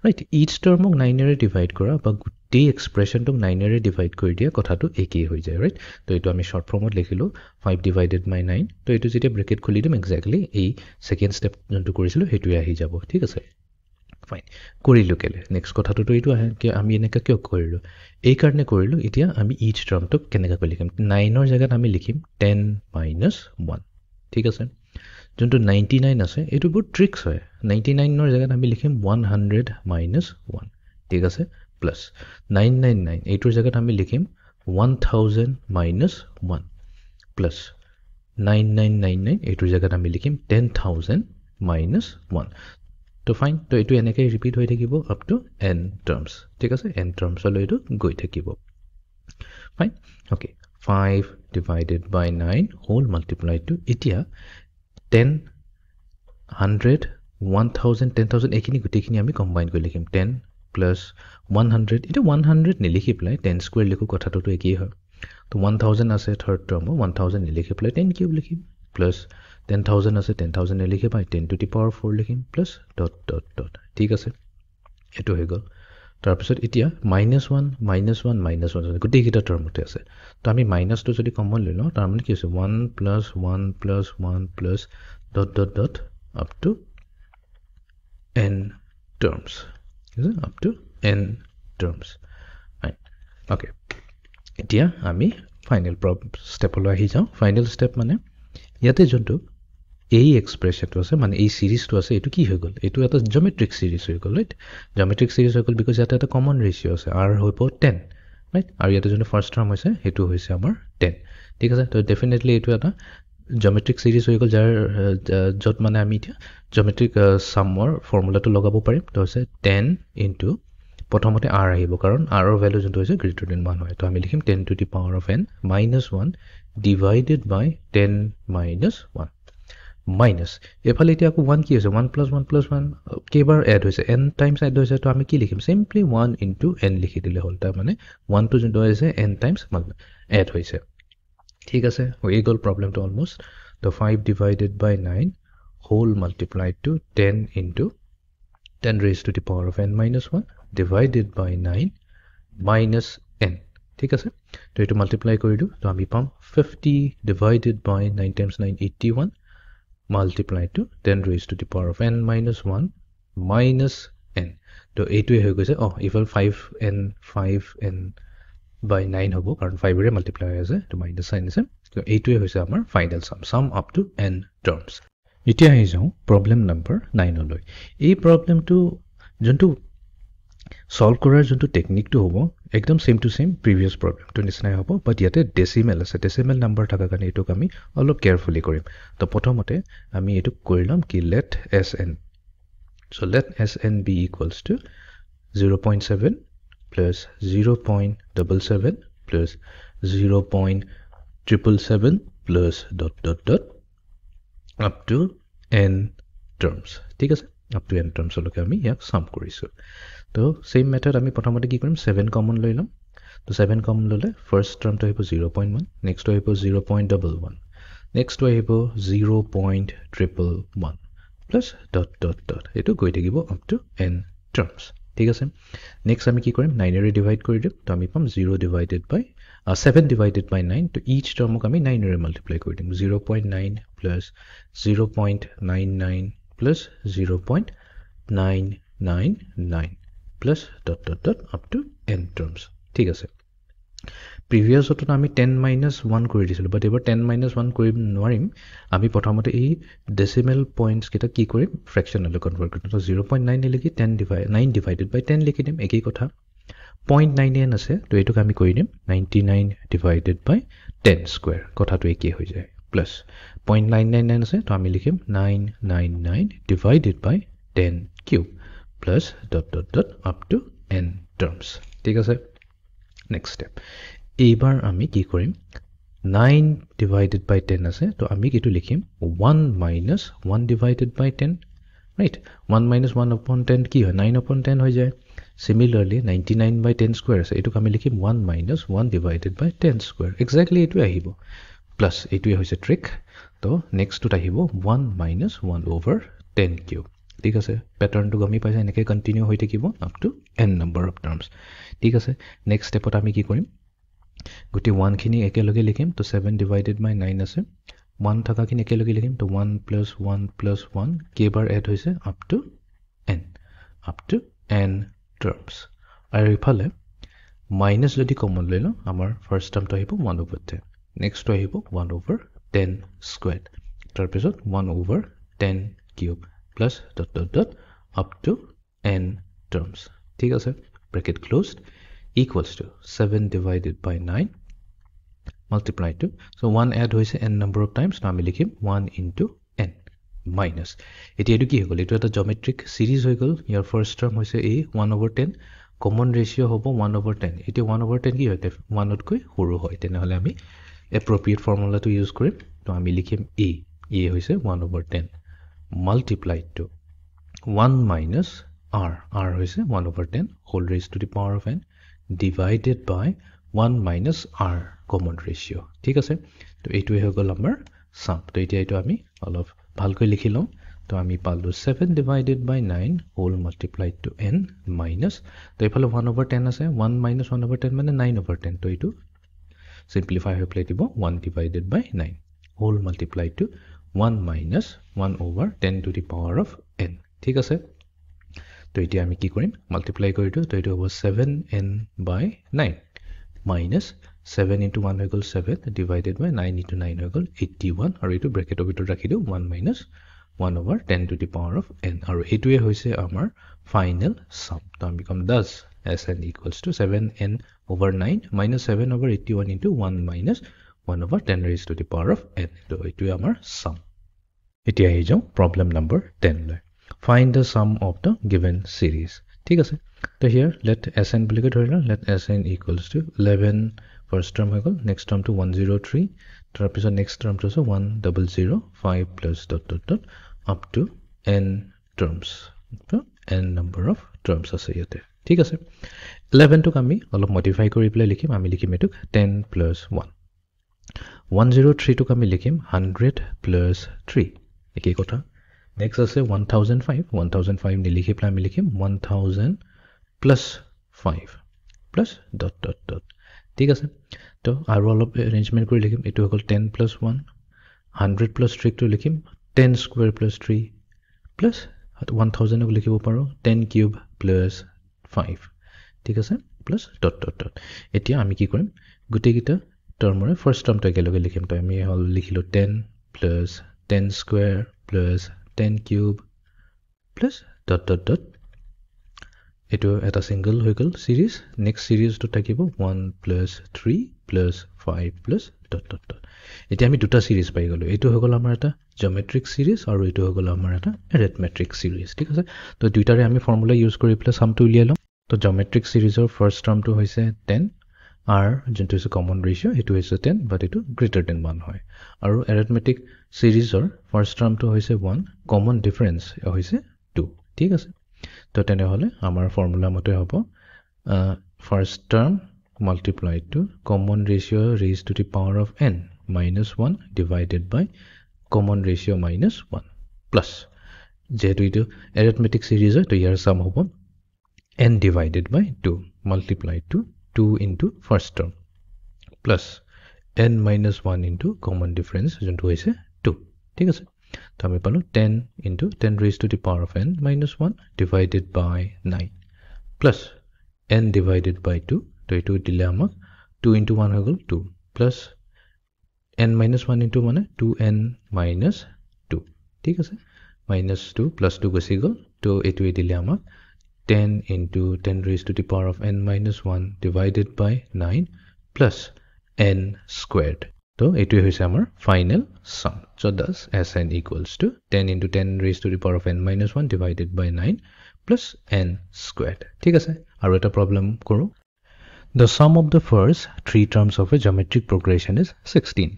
ৰাইট ইচ টাৰ্মক 9ৰে ডিভাইড কৰা বা গোটেই এক্সপ্ৰেশ্যনটোক 9ৰে ডিভাইড কৰি দিয়া কথাটো একেই হৈ যায় ৰাইট তো এইটো আমি শ্বৰ্ট ফৰ্মত লিখিলোঁ 5 ডিভাইডেড বাই 9 তো এইটো যেতিয়া ব্ৰেকেট খুলি দিম এক্সেক্টলি এই ছেকেণ্ড ষ্টেপ যোনটো কৰিছিলোঁ সেইটোৱে আহি যাব ঠিক আছে ফাইন কৰিলোঁ কেলে নেক্সট কথাটোতো এইটো আহে কি আমি এনেকৈ কিয় কৰিলোঁ এই কাৰণে কৰিলোঁ এতিয়া আমি ইচ টাৰ্মটোক কেনেকৈ লিখিম 9ৰ জেগাত আমি লিখিম 10 মাইনাছ 1 ঠিক আছে যোনটো 99 আছে এইটো বহুত ট্ৰিক্স হয় 99ৰ জেগাত আমি লিখিম 100 মাইনাছ 1 ঠিক আছে প্লাছ 999 এইটোৰ জেগাত আমি লিখিম 1000 মাইনাছ 1 প্লাছ 9999 এইটোৰ জেগাত আমি লিখিম 10000 মাইনাছ 1 তো ফাইন তো এইটো এনেকৈ ৰিপিট হৈ থাকিব আপ টু n টাৰ্মছ ঠিক আছে n টাৰ্মছলৈ এইটো গৈ থাকিব fine okay 5 divided by 9 whole multiply two এতিয়া 10 100 1000 10000 এইখিনি গোটেইখিনি আমি কম্বাইন কৰি লিখিম 10 প্লাছ 100 এতিয়া 100 নিলিখি পেলাই 10 স্কুৱেৰ লিখোঁ কথাটোতো একেই হয় তো 1000 আছে থাৰ্ড টাৰ্ম 1000 নিলিখি পেলাই 10 কিউব লিখিম প্লাছ 10,000 আছে 10,000 নিলিখি পাই 10 টু দি পাৱাৰ 4 লিখিম প্লাছ ডট ডট ডট ঠিক আছে এইটো হৈ গ'ল তাৰপিছত এতিয়া -1 গোটেইকেইটা টাৰ্মতে আছে তো আমি মাইনাছটো যদি কমন লৈ লওঁ তাৰমানে কি হৈছে 1 plus 1 plus 1 plus dot dot dot up to n terms ঠিক আছে up to n terms okay এতিয়া আমি ফাইনেল ষ্টেপলৈ আহি যাওঁ ফাইনেল ষ্টেপ মানে ইয়াতে যোনটো এই এক্সপ্ৰেশ্যনটো আছে মানে এই চিৰিজটো আছে এইটো কি হৈ গ'ল এইটো এটা জিঅ'মেট্ৰিক চিৰিজ হৈ গ'ল ৰাইট জিঅ'মেট্ৰিক চিৰিজ হৈ গ'ল বিকজ ইয়াতে এটা কমন ৰেচিঅ' আছে r হৈ পাব 10 ৰাইট আৰু ইয়াতে যোনটো ফাৰ্ষ্ট টাৰ্ম হৈছে সেইটো হৈছে আমাৰ 10 ঠিক আছে তো ডেফিনেটলি এইটো এটা জিঅ'মেট্ৰিক চিৰিজ হৈ গ'ল যাৰ য'ত মানে আমি এতিয়া জিঅ'মেট্ৰিক ছামৰ ফৰ্মুলাটো লগাব পাৰিম তো হৈছে 10 ইনটু প্ৰথমতে r আহিব কাৰণ r ৰ ভেলু যোনটো হৈছে গ্ৰেটাৰ দেন 1 হয় তো আমি লিখিম 10 to the power of n minus 1 divided by 10 minus 1 minus এফালে এতিয়া আকৌ 1 কি হৈছে 1 প্লাছ 1 প্লাছ 1 কেইবাৰ এড হৈছে n টাইমছ এড হৈছে তো আমি কি লিখিম চিম্পলি 1 ইনটু n লিখি দিলে হ'ল তাৰ মানে 1টো যোনটো হৈছে n টাইমছ এড হৈছে ঠিক আছে হৈ গ'ল প্ৰব্লেমটো অলমষ্ট তো 5 divided by 9 whole multiplied to 10 into 10 raise to the power of n minus 1 divided by 9 minus n ঠিক আছে তো এইটো মাল্টিপ্লাই কৰি দিওঁ তো আমি পাম 50 divided by 9 times 9 81 multiplied to 10 raised to the power of n minus 1 minus n. তো এইটোৱে হৈ গৈছে ইফাল 5n by 9 হ'ব কাৰণ 5 ৰে মাল্টিপ্লাই হৈ আছে তো মাইনাস সাইন আছে তো এইটোৱে হৈছে আমাৰ final sum up to n terms এতিয়া আহি যাওঁ প্ৰবলেম নম্বৰ 9 লৈ এই প্ৰবলেমটো যোনটো সলভ কৰাৰ যোনটো টেকনিকটো হ'ব একদম সেম টু সেম প্ৰিভিয়াছ প্ৰবলেমটো নিচিনাই হ'ব বাট ইয়াতে ডেচিমেল আছে ডেচিমেল নাম্বাৰ থকা কাৰণে এইটোক আমি অলপ কেয়াৰফুলি কৰিম তো প্ৰথমতে আমি এইটো কৰি ল'ম কি late sn so let sn be equals to 0.7 plus 0.77 plus 0.777 plus dot dot dot up to n terms ঠিক আছে up to n terms লকে আমি ইয়াক সাম কৰিছো তো সেম মেথড আমি প্ৰথমতে কি কৰিম 7 কমন লৈ লম তো 7 কমন ললে ফাৰ্স্ট টাৰ্মটো আহিব 0.1 নেক্সট আহিব 0.11 নেক্সট আহিব 0.111 প্লাস ডট ডট ডট এটো গৈ থাকিব আপ টু n টাৰ্মছ ঠিক আছে নেক্সট আমি কি কৰিম 9 ৰে ডিভাইড কৰি দিম তো আমি পাম 0 ডিভাইডেড বাই 7 ডিভাইডেড বাই 9 তো ইচ টাৰ্মক আমি 9 ৰে মাল্টিপ্লাই কৰি দিম 0.9 plus 0.99 plus 0.999 plus dot dot dot up to n terms ঠিক আছে প্ৰিভিয়াছটো আমি 10 মাইনাস 1 কৰি দিছিলো বাট এবাৰ 10 মাইনাস 1 কৰিব নোৱাৰিম আমি প্ৰথমতে এই ডেসিমেল পইণ্টছ কেটা কি কৰিম ফ্ৰেকশনলৈ কনভাৰ্ট কৰিম তো 0.9 লিখি 10 ডিভাইড 9 ডিভাইডেড বাই 10 লিখি দিম একেই কথা 0.99 আছে তো এটোক আমি কৰি দিম 99 ডিভাইডেড বাই 10 স্কয়াৰ কথাটো একেই হৈ যায় প্লাস 0.999 আছে তো আমি লিখিম 999 divided by 10 cube plus dot dot dot up to n terms ঠিক আছে নেক্সট স্টেপ এইবাৰ আমি কি কৰিম 9 divided by 10 আছে তো আমি কিটো লিখিম 1 minus 1 divided by 10 right 1 minus 1 upon 10 কি হয় 9 upon 10 হৈ যায় similarly 99 by 10 square আছে এটো আমি লিখিম 1 minus 1 divided by 10 square exactly এটো আহিব plus এটোই হৈছে ট্ৰিক তো নেক্সট টুট আহিব 1 minus 1 over 10 cube ঠিক আছে প্যাটাৰ্নটো গমি পাইছে এনেকৈ কন্টিনিউ হৈ থাকিব up to n number of terms ঠিক আছে নেক্সট ষ্টেপত আমি কি কৰিম গুটি 1 খিনি একেলগে লিখিম তো 7 divided by 9 আছে 1 থাকা খিনি একেলগে লিখিম তো 1 plus 1 plus 1 কেবাৰ এড হৈছে up to n terms আৰু ইফালে মাইনাস যদি কমন লৈ লওঁ আমাৰ ফাৰ্স্ট টাৰ্মটো আহিব 1 over 10 নেক্সট আহিব 1 over 10 squared তাৰ পিছত 1 over 10 cube plus dot dot dot up to n terms ঠিক আছে bracket closed equals to 7 divided by 9 multiplied to so 1 add hoise n number of times now আমি লিখিম 1 into n minus এটি এটো কি হল এটো এটা geometric series হৈ গল ইয়াৰ first term হৈছে a 1 over 10 common ratio হ'ব 1 over 10 এটি 1 over 10 কি হয় 1 তকৈ সৰু হয় তেনেহলে আমি appropriate formula to use কৰিম তো আমি লিখিম a হৈছে 1 over 10 multiplied to 1 minus r হৈছে 1 over 10 whole raised to the power of n divided by 1 minus r common ratio ঠিক আছে তো এইটোই হৈ গল আমাৰ sum তো এতিয়া এইটো আমি অলপ ভালকৈ লিখি লম তো আমি পালো 7 divided by 9 whole multiplied to n minus তো ইফালে 1 over 10 আছে 1 minus 1 over 10 মানে 9 over 10 তো এইটো simplify হৈ প্লাই দিব 1 divided by 9 whole multiplied to 1 minus 1 over 10 to the power of n ঠিক আছে তো এতিয়া আমি কি কৰিম মাল্টিপ্লাই কৰি দিও তো এটো হ'ব 7n by 9 minus 7 into 1 হৈ গল 7 divided by 9 into 9 হৈ গল 81 আৰু এটো ব্ৰেকেটৰ ভিতৰত ৰাখি দিও 1 minus 1 over 10 to the power of n আৰু এটোৱে হৈছে আমাৰ ফাইনাল sum তো আমি কম thus Sn equals to 7n over 9 minus 7 over 81 into 1 minus 1 over 10 raised to the power of n তো এটোৱে আমাৰ sum এতিয়া আহি যাও problem number 10 লৈ find the sum of the given series ঠিক আছে তো here let Sn বুলি কৈ ধৰিলা let Sn equals to 11 first term হৈ গল next term to 103 তাৰ পিছত next term to 1005 plus dot dot dot up to n terms তো n number of terms আছে ইয়াতে ঠিক আছে 11 টোক আমি অলপ মডিফাই কৰি প্লে লিখিম আমি লিখিম এটোক 10 plus 1 103 টোক আমি লিখিম 100 plus 3 একেই কথা next আছে 1005 নিলিখি প্লে আমি লিখিম 1000 plus 5 plus dot dot dot ঠিক আছে তো আৰু অলপ arrangement কৰি লিখিম এটো হ'ল 10 plus 1 100 plus 3 টো লিখিম 10 square plus 3 plus 1000 ক লিখিব পাৰো 10 cube plus 5 ঠিক আছে plus dot dot dot এতিয়া আমি কি কৰিম গুটেকিটা টাৰ্মৰে ফাৰ্স্ট টাৰ্মটো একেলগে লিখিম তো আমি হল লিখিলো 10 plus 10 square plus 10 cube plus dot dot dot এটো এটা সিঙ্গল হৈ গল সিরিজ নেক্সট সিরিজ তো থাকিব 1 plus 3 plus 5 plus dot dot dot এতিয়া আমি দুটা সিরিজ পাই গলো এটো হৈ গল আমাৰ এটা জিওমেট্ৰিক সিৰিজ আৰু এটো হৈ গল আমাৰ এটা অ্যাৰিথমেটিক সিৰিজ ঠিক আছে তো দুইটাৰে আমি ফৰ্মুলা ইউজ কৰি প্লে সামটো উলিয়াই লম তো জিওমেট্ৰিক সিৰিজৰ ফাৰ্স্ট টাৰ্মটো হৈছে 10 r যোনটো হৈছে কমন ৰেশিও এটো হৈছে 10 বাট এটো গ্ৰেটাৰ দেন 1 হয় আৰু অ্যাৰিথমেটিক সিৰিজৰ ফাৰ্স্ট টাৰ্মটো হৈছে 1 কমন ডিফাৰেন্স হৈছে 2 ঠিক আছে তো তেনে হলে আমাৰ ফৰ্মুলা মতে হ'ব first term multiplied to common ratio raised to the power of n minus 1 divided by common ratio minus 1 plus যেহেতু এটো arithmetic series হয় তো ইয়াৰ sum হ'ব n divided by 2 multiplied to 2 into first term plus n minus 1 into common difference যোনটো হৈছে 2 ঠিক আছে তো আমি পালো 10 into 10 raised to the power of n minus 1 divided by 9 plus n divided by 2 তো এটো দিলে আমাক 2 into 1 হৈ গল 2 plus n minus 1 into মানে 2n minus 2 ঠিক আছে minus 2 plus 2 গছি গল তো এটো দিলে আমাক 10 into 10 raised to the power of n minus 1 divided by 9 plus n squared তো এটো হৈছে আমাৰ final sum so thus Sn equals to 10 into 10 raised to the power of n minus 1 divided by 9 plus n squared ঠিক আছে আৰু এটা প্ৰবলেম কৰো The sum of the first 3 terms of a geometric progression is 16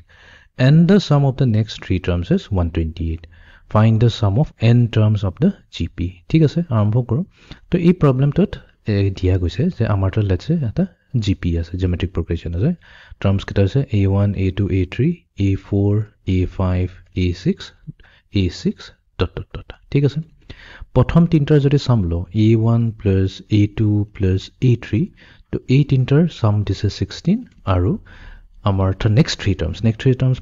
and the sum of the next 3 terms is 128. Find the sum of n terms of the GP. ঠিক আছে আৰম্ভ কৰো তো এই প্ৰবলেমটোত দিয়া গৈছে যে আমাৰটো লেটস সে এটা GP আছে geometric progression আছে terms কেটা আছে a1 a2 a3 a4 a5 a6 a6 dot dot dot ঠিক আছে প্ৰথম তিনটাৰ যদি সাম লো a1 plus a2 plus a3 তো এই তিনটাৰ সাম দিছে 16 আৰু আমাৰ next three terms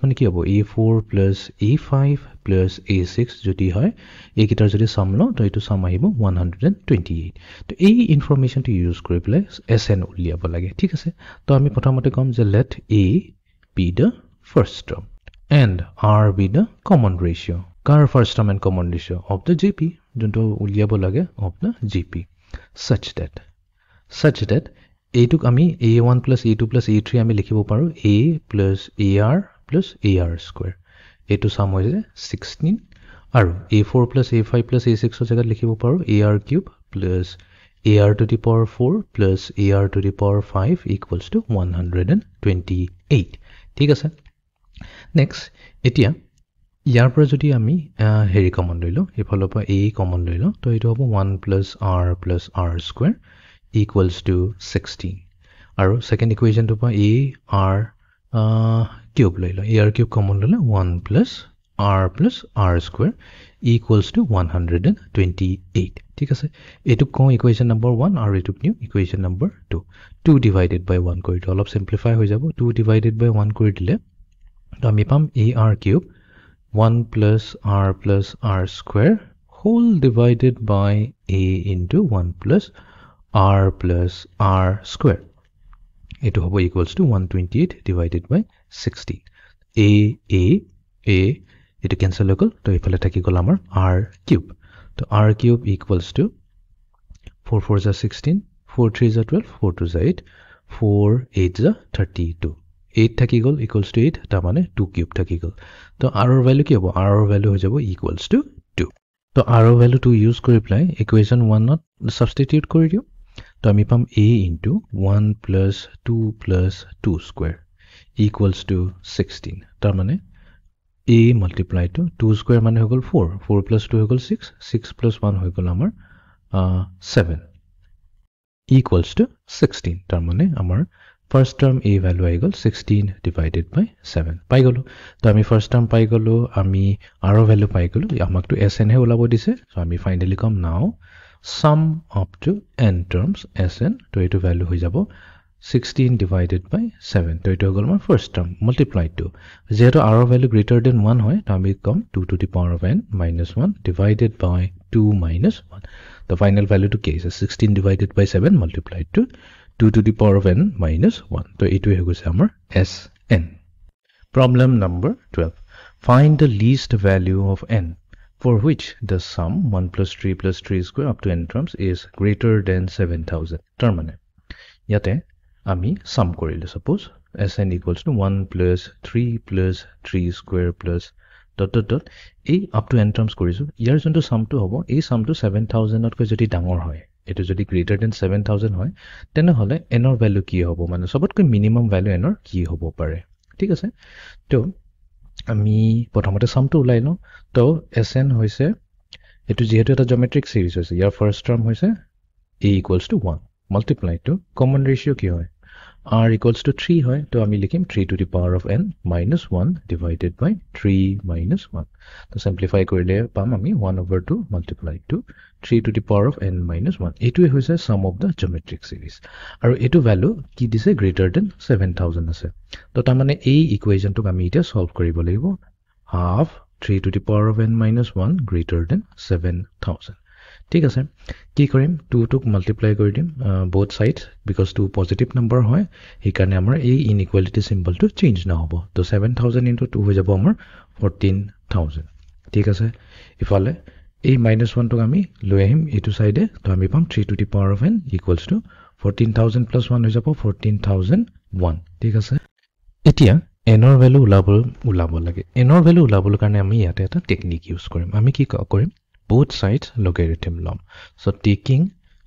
মানে কি হ'ব a4 plus a5 plus a6 যদি হয় এই কিটাৰ যদি সাম লো তো এটো সাম আহিব 128 তো এই ইনফৰমেশনটো ইউজ কৰি পেলাই sn উলিয়াব লাগে ঠিক আছে তো আমি প্ৰথমতে কম যে let a be the first term and r be the common ratio car first term and common ratio of the gp যোনটো উলিয়াব লাগে of the gp such that a টোক আমি a1 plus a2 plus a3 আমি লিখিব পাৰো a plus ar plus ar square এটো সাম হৈ যায় 16 আৰু a4 plus a5 plus a6 ৰ জায়গাত লিখিব পাৰো ar cube plus ar to the power 4 plus ar to the power 5 equals to 128 ঠিক আছে নেক্সট এতিয়া ইয়াৰ পৰা যদি আমি হেৰি কমন লৈ লও এফালৰ পৰা a কমন লৈ লও তো এটো হ'ব 1 plus r square equals to 16 আৰু second equation to pa a r cube লৈ লো ar cube common লৈ লো 1 plus r square equals to 128 ঠিক আছে এটো কোন ইকুয়েশন নাম্বার 1 আৰু এটো new equation number 2 2 divided by 1 কৰি অলপ সিম্পলিফাই হৈ যাব 2 divided by 1 কৰি দিলে তো আমি পাম ar cube 1 plus r square whole divided by a into 1 plus r square it will be equals to 128 divided by 16 a it cancel local to ifale thaki gol amar r cube to r cube equals to 4 4 is 16 4 3 is 12 4 2 is 8 4 8 is 32 8 thaki gol equals to 8 ta mane 2 cube thaki gol to r value ki hobo r value ho jabo equals to 2 to r value to use kori apply equation 1 not substitute kori diu তো আমি পাম a into 1 plus 2 plus 2 square equals to 16 তার মানে a multiply to 2 square মানে হৈ গল 4 4 plus 2 হৈ গল 6 6 plus 1 হৈ গল আমাৰ 7 equals to 16 তাৰ মানে আমাৰ first term a value I goal 16 divided by 7 পাই গলো তো আমি first term পাই গলো আমি r value পাই গলো আমাক তো sn হে ওলাব দিছে সো আমি ফাইনালি কম নাও sum up to n terms sn to ito value হৈ যাব 16 divided by 7 to ito hogol mar first term multiplied to যেহেতু r value greater than 1 হয় তো আমি কম 2 to the power of n minus 1 divided by 2 minus 1 the final value to case is 16 divided by 7 multiplied to 2 to the power of n minus 1 to ito hogose amar sn problem number 12 find the least value of n for which the sum 1 plus 3 square up to n terms is greater than 7000 termine yate ami sum korile suppose sn equals to 1 plus 3 square plus dot dot dot a up to n terms korisu yar jonto sum to hobo a sum to 7000 ot ko jodi dangor hoy eto jodi greater than 7000 hoy tene hole n or value ki hobo mane sobot ko minimum value n or ki hobo pare ঠিক আছে তো আমি প্ৰথমতে সামটো উলাই লো তো sn হৈছে এটো যেহেতু এটা জিওমেট্ৰিক সিৰিজ হৈছে ইয়াৰ ফাৰ্স্ট টার্ম হৈছে a equals to 1 multiply to common ratio কি হয় r equals to 3 হয় তো আমি লিখিম 3 to the power of n minus 1 divided by 3 minus 1 তো সিম্পলিফাই কৰিলে পাম আমি 1/2 multiply to 3 to the power of n minus 1 এটো হৈছে sum of the geometric series আৰু এটো ভ্যালু কি দিছে greater than 7000 আছে তো তাৰ মানে এই ইকুৱেচনটো আমি এটা সলভ কৰিব লাগিব half 3 to the power of n minus 1 greater than 7000 ঠিক আছে কি কৰিম 2 টুক মাল্টিপ্লাই কৰি দিম both sides because 2 positive number হয় এই কাৰণে আমাৰ এই inequality symbol টো চেঞ্জ না হ'ব তো 7000 into 2 হৈ যাব আমাৰ 14000 ঠিক আছে ইফালে এই -1 টুক আমি লৈ আহিম এটো সাইডে তো আমি পাম 3 to the power of n equals to 14000 plus 1 হৈ যাব 14001 ঠিক আছে এতিয়া n or value উলাব লাগে n or value উলাবৰ কাৰণে আমি ইয়াতে এটা টেকনিক ইউজ কৰিম আমি কি কৰিম both sides logarithm lom so taking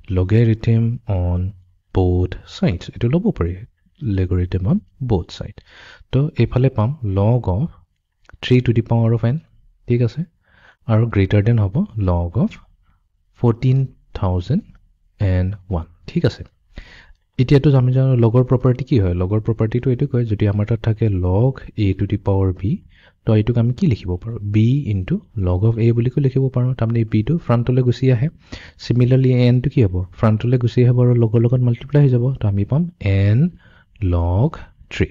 logarithm on both sides. Etu lobo pari logarithm on both sides. To ephale pam log of 3 to the power of n. Thik ase? Aru greater than hobo log of 14,001. Thik ase? Itia to jami jano logor property ki hoy? Logor property to etu koy jodi amar tat thake log a to the power b. To etu ami ki likhibo paro? B into log of a boli ko likhibo paro. Tamne b to front ole gusi ahe. Similarly n to ki hobo? Front ole gusi ahe aru logor logot multiply hi jabo. To ami pam n log 3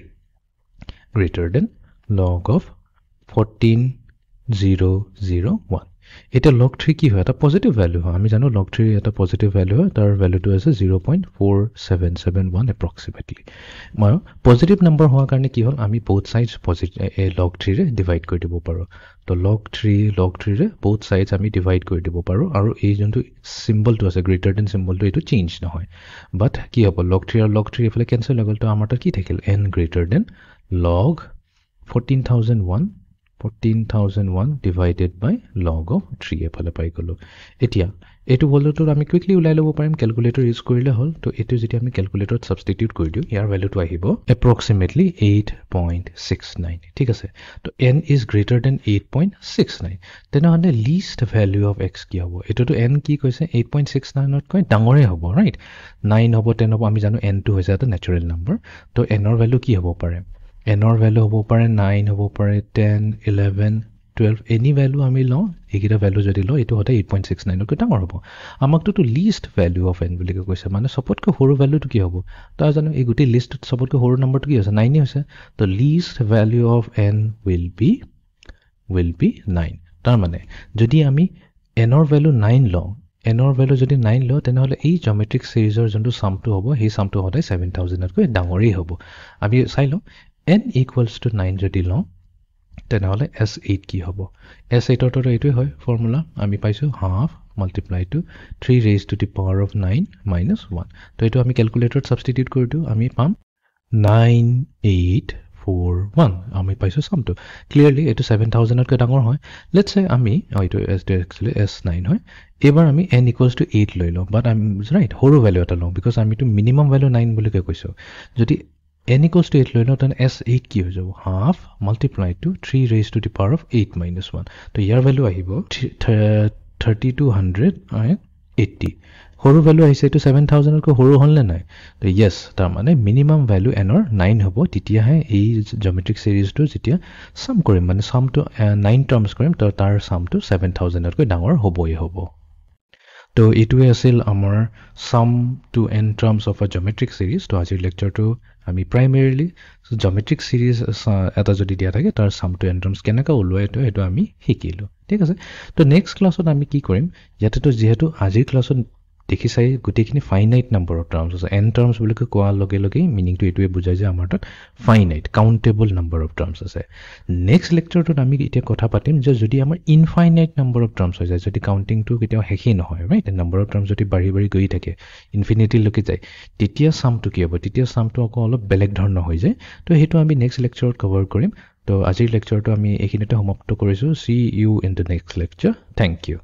greater than log of 14,001. Eta log 3 ki hoy? Eta positive value hoy. Ami jano log 3 eta positive value hoy. Tar value to ase 0.4771 approximately. Maro positive number howa karone ki hol? Ami both sides positive log 3 re divide kori dibo paro. To log 3 re both sides ami divide kori dibo paro. Aru ei jonto symbol to ase greater than symbol to etu change na hoy. But ki hobo? Log 3 aru log 3 efale cancel hogol. To amar tar ki thakil? N greater than log 14,001 divided by log of 3 ephale pai golo. Etia etu bolo to ami quickly ulai lobo parim calculator use korile hol. To etu jeti ami calculator substitute kori diu yar value to ahibo approximately 8.69. Thik ase? To n is greater than 8.69. Tena hone least value of x ki hobo? Etu to n ki koise 8.69 not koi dangore hobo, right? 9 hobo 10 hobo ami jano n to hoise eta natural number. To n or value ki hobo pare? N or value hobo pare 9 hobo pare 10 11 12 any value ami lo ekita value jodi lo etu hote 8.69 ko dangor hobo. Amak to least value of n boli ko koise mane support ko horu value to ki hobo? Ta jano ei guti list support ko horu number to ki hoise 9 ni hoise. The least value of n will be 9. Tar mane jodi ami n or value 9 lo n or value jodi 9 lo tena hole ei geometric series or jonto sum to hobo he sum to hote 7,000 ko dangori hobo. Abi sai lo n equals to 9 jodi lo tena hole s8 ki hobo? S8 to etu hoy formula ami paisu half multiply to 3 raised to the power of 9 minus 1. To etu ami calculator substitute kori diu ami pam 9841 ami paisu sum to clearly etu 7,000 ko dangor hoy. Let's say ami etu actually s9 hoy. Ebar ami n equals to 8 loi lo, but I'm right horu value eta lo because ami to minimum value 9 boli ke koiso. Jodi n equals to 8 loi lo then s8 ki ho jabo? Half multiply to 3 raised to the power of 8 minus 1. To yar value ahibo 3280. Horu value ahise to 7,000 ko horu hol na nai? To yes, tar mane minimum value n or 9 hobo. Titia hai ei geometric series to jitia sum korim mane sum to 9 terms korim to tar sum to 7,000 ko dangor hobo e hobo. To etu asil amar sum to n terms of a geometric series. To ajir lecture to ami primarily geometric series eta jodi dia thake tar sum to n terms kenaka uloi to etu ami hikilo. Thik ase? To next class ot ami ki korim yate to jehetu ajir class ot dekhi sai guti khini finite number of terms ase n terms boli ko koa loge loge meaning to etu e bujai je amar tat finite countable number of terms ase. Next lecture to ami itia kotha patim je jodi amar infinite number of terms hoy jay jodi counting to ketia hekhi no hoy, right? The number of terms jodi bari bari goi thake infinity loke jay titia sum to ki hobo? Titia sum to ko olo beleg dhorno hoy jay. To hetu ami next lecture cover korim. To ajir lecture to ami ekhinite samapto korisu. See you in the next lecture. Thank you.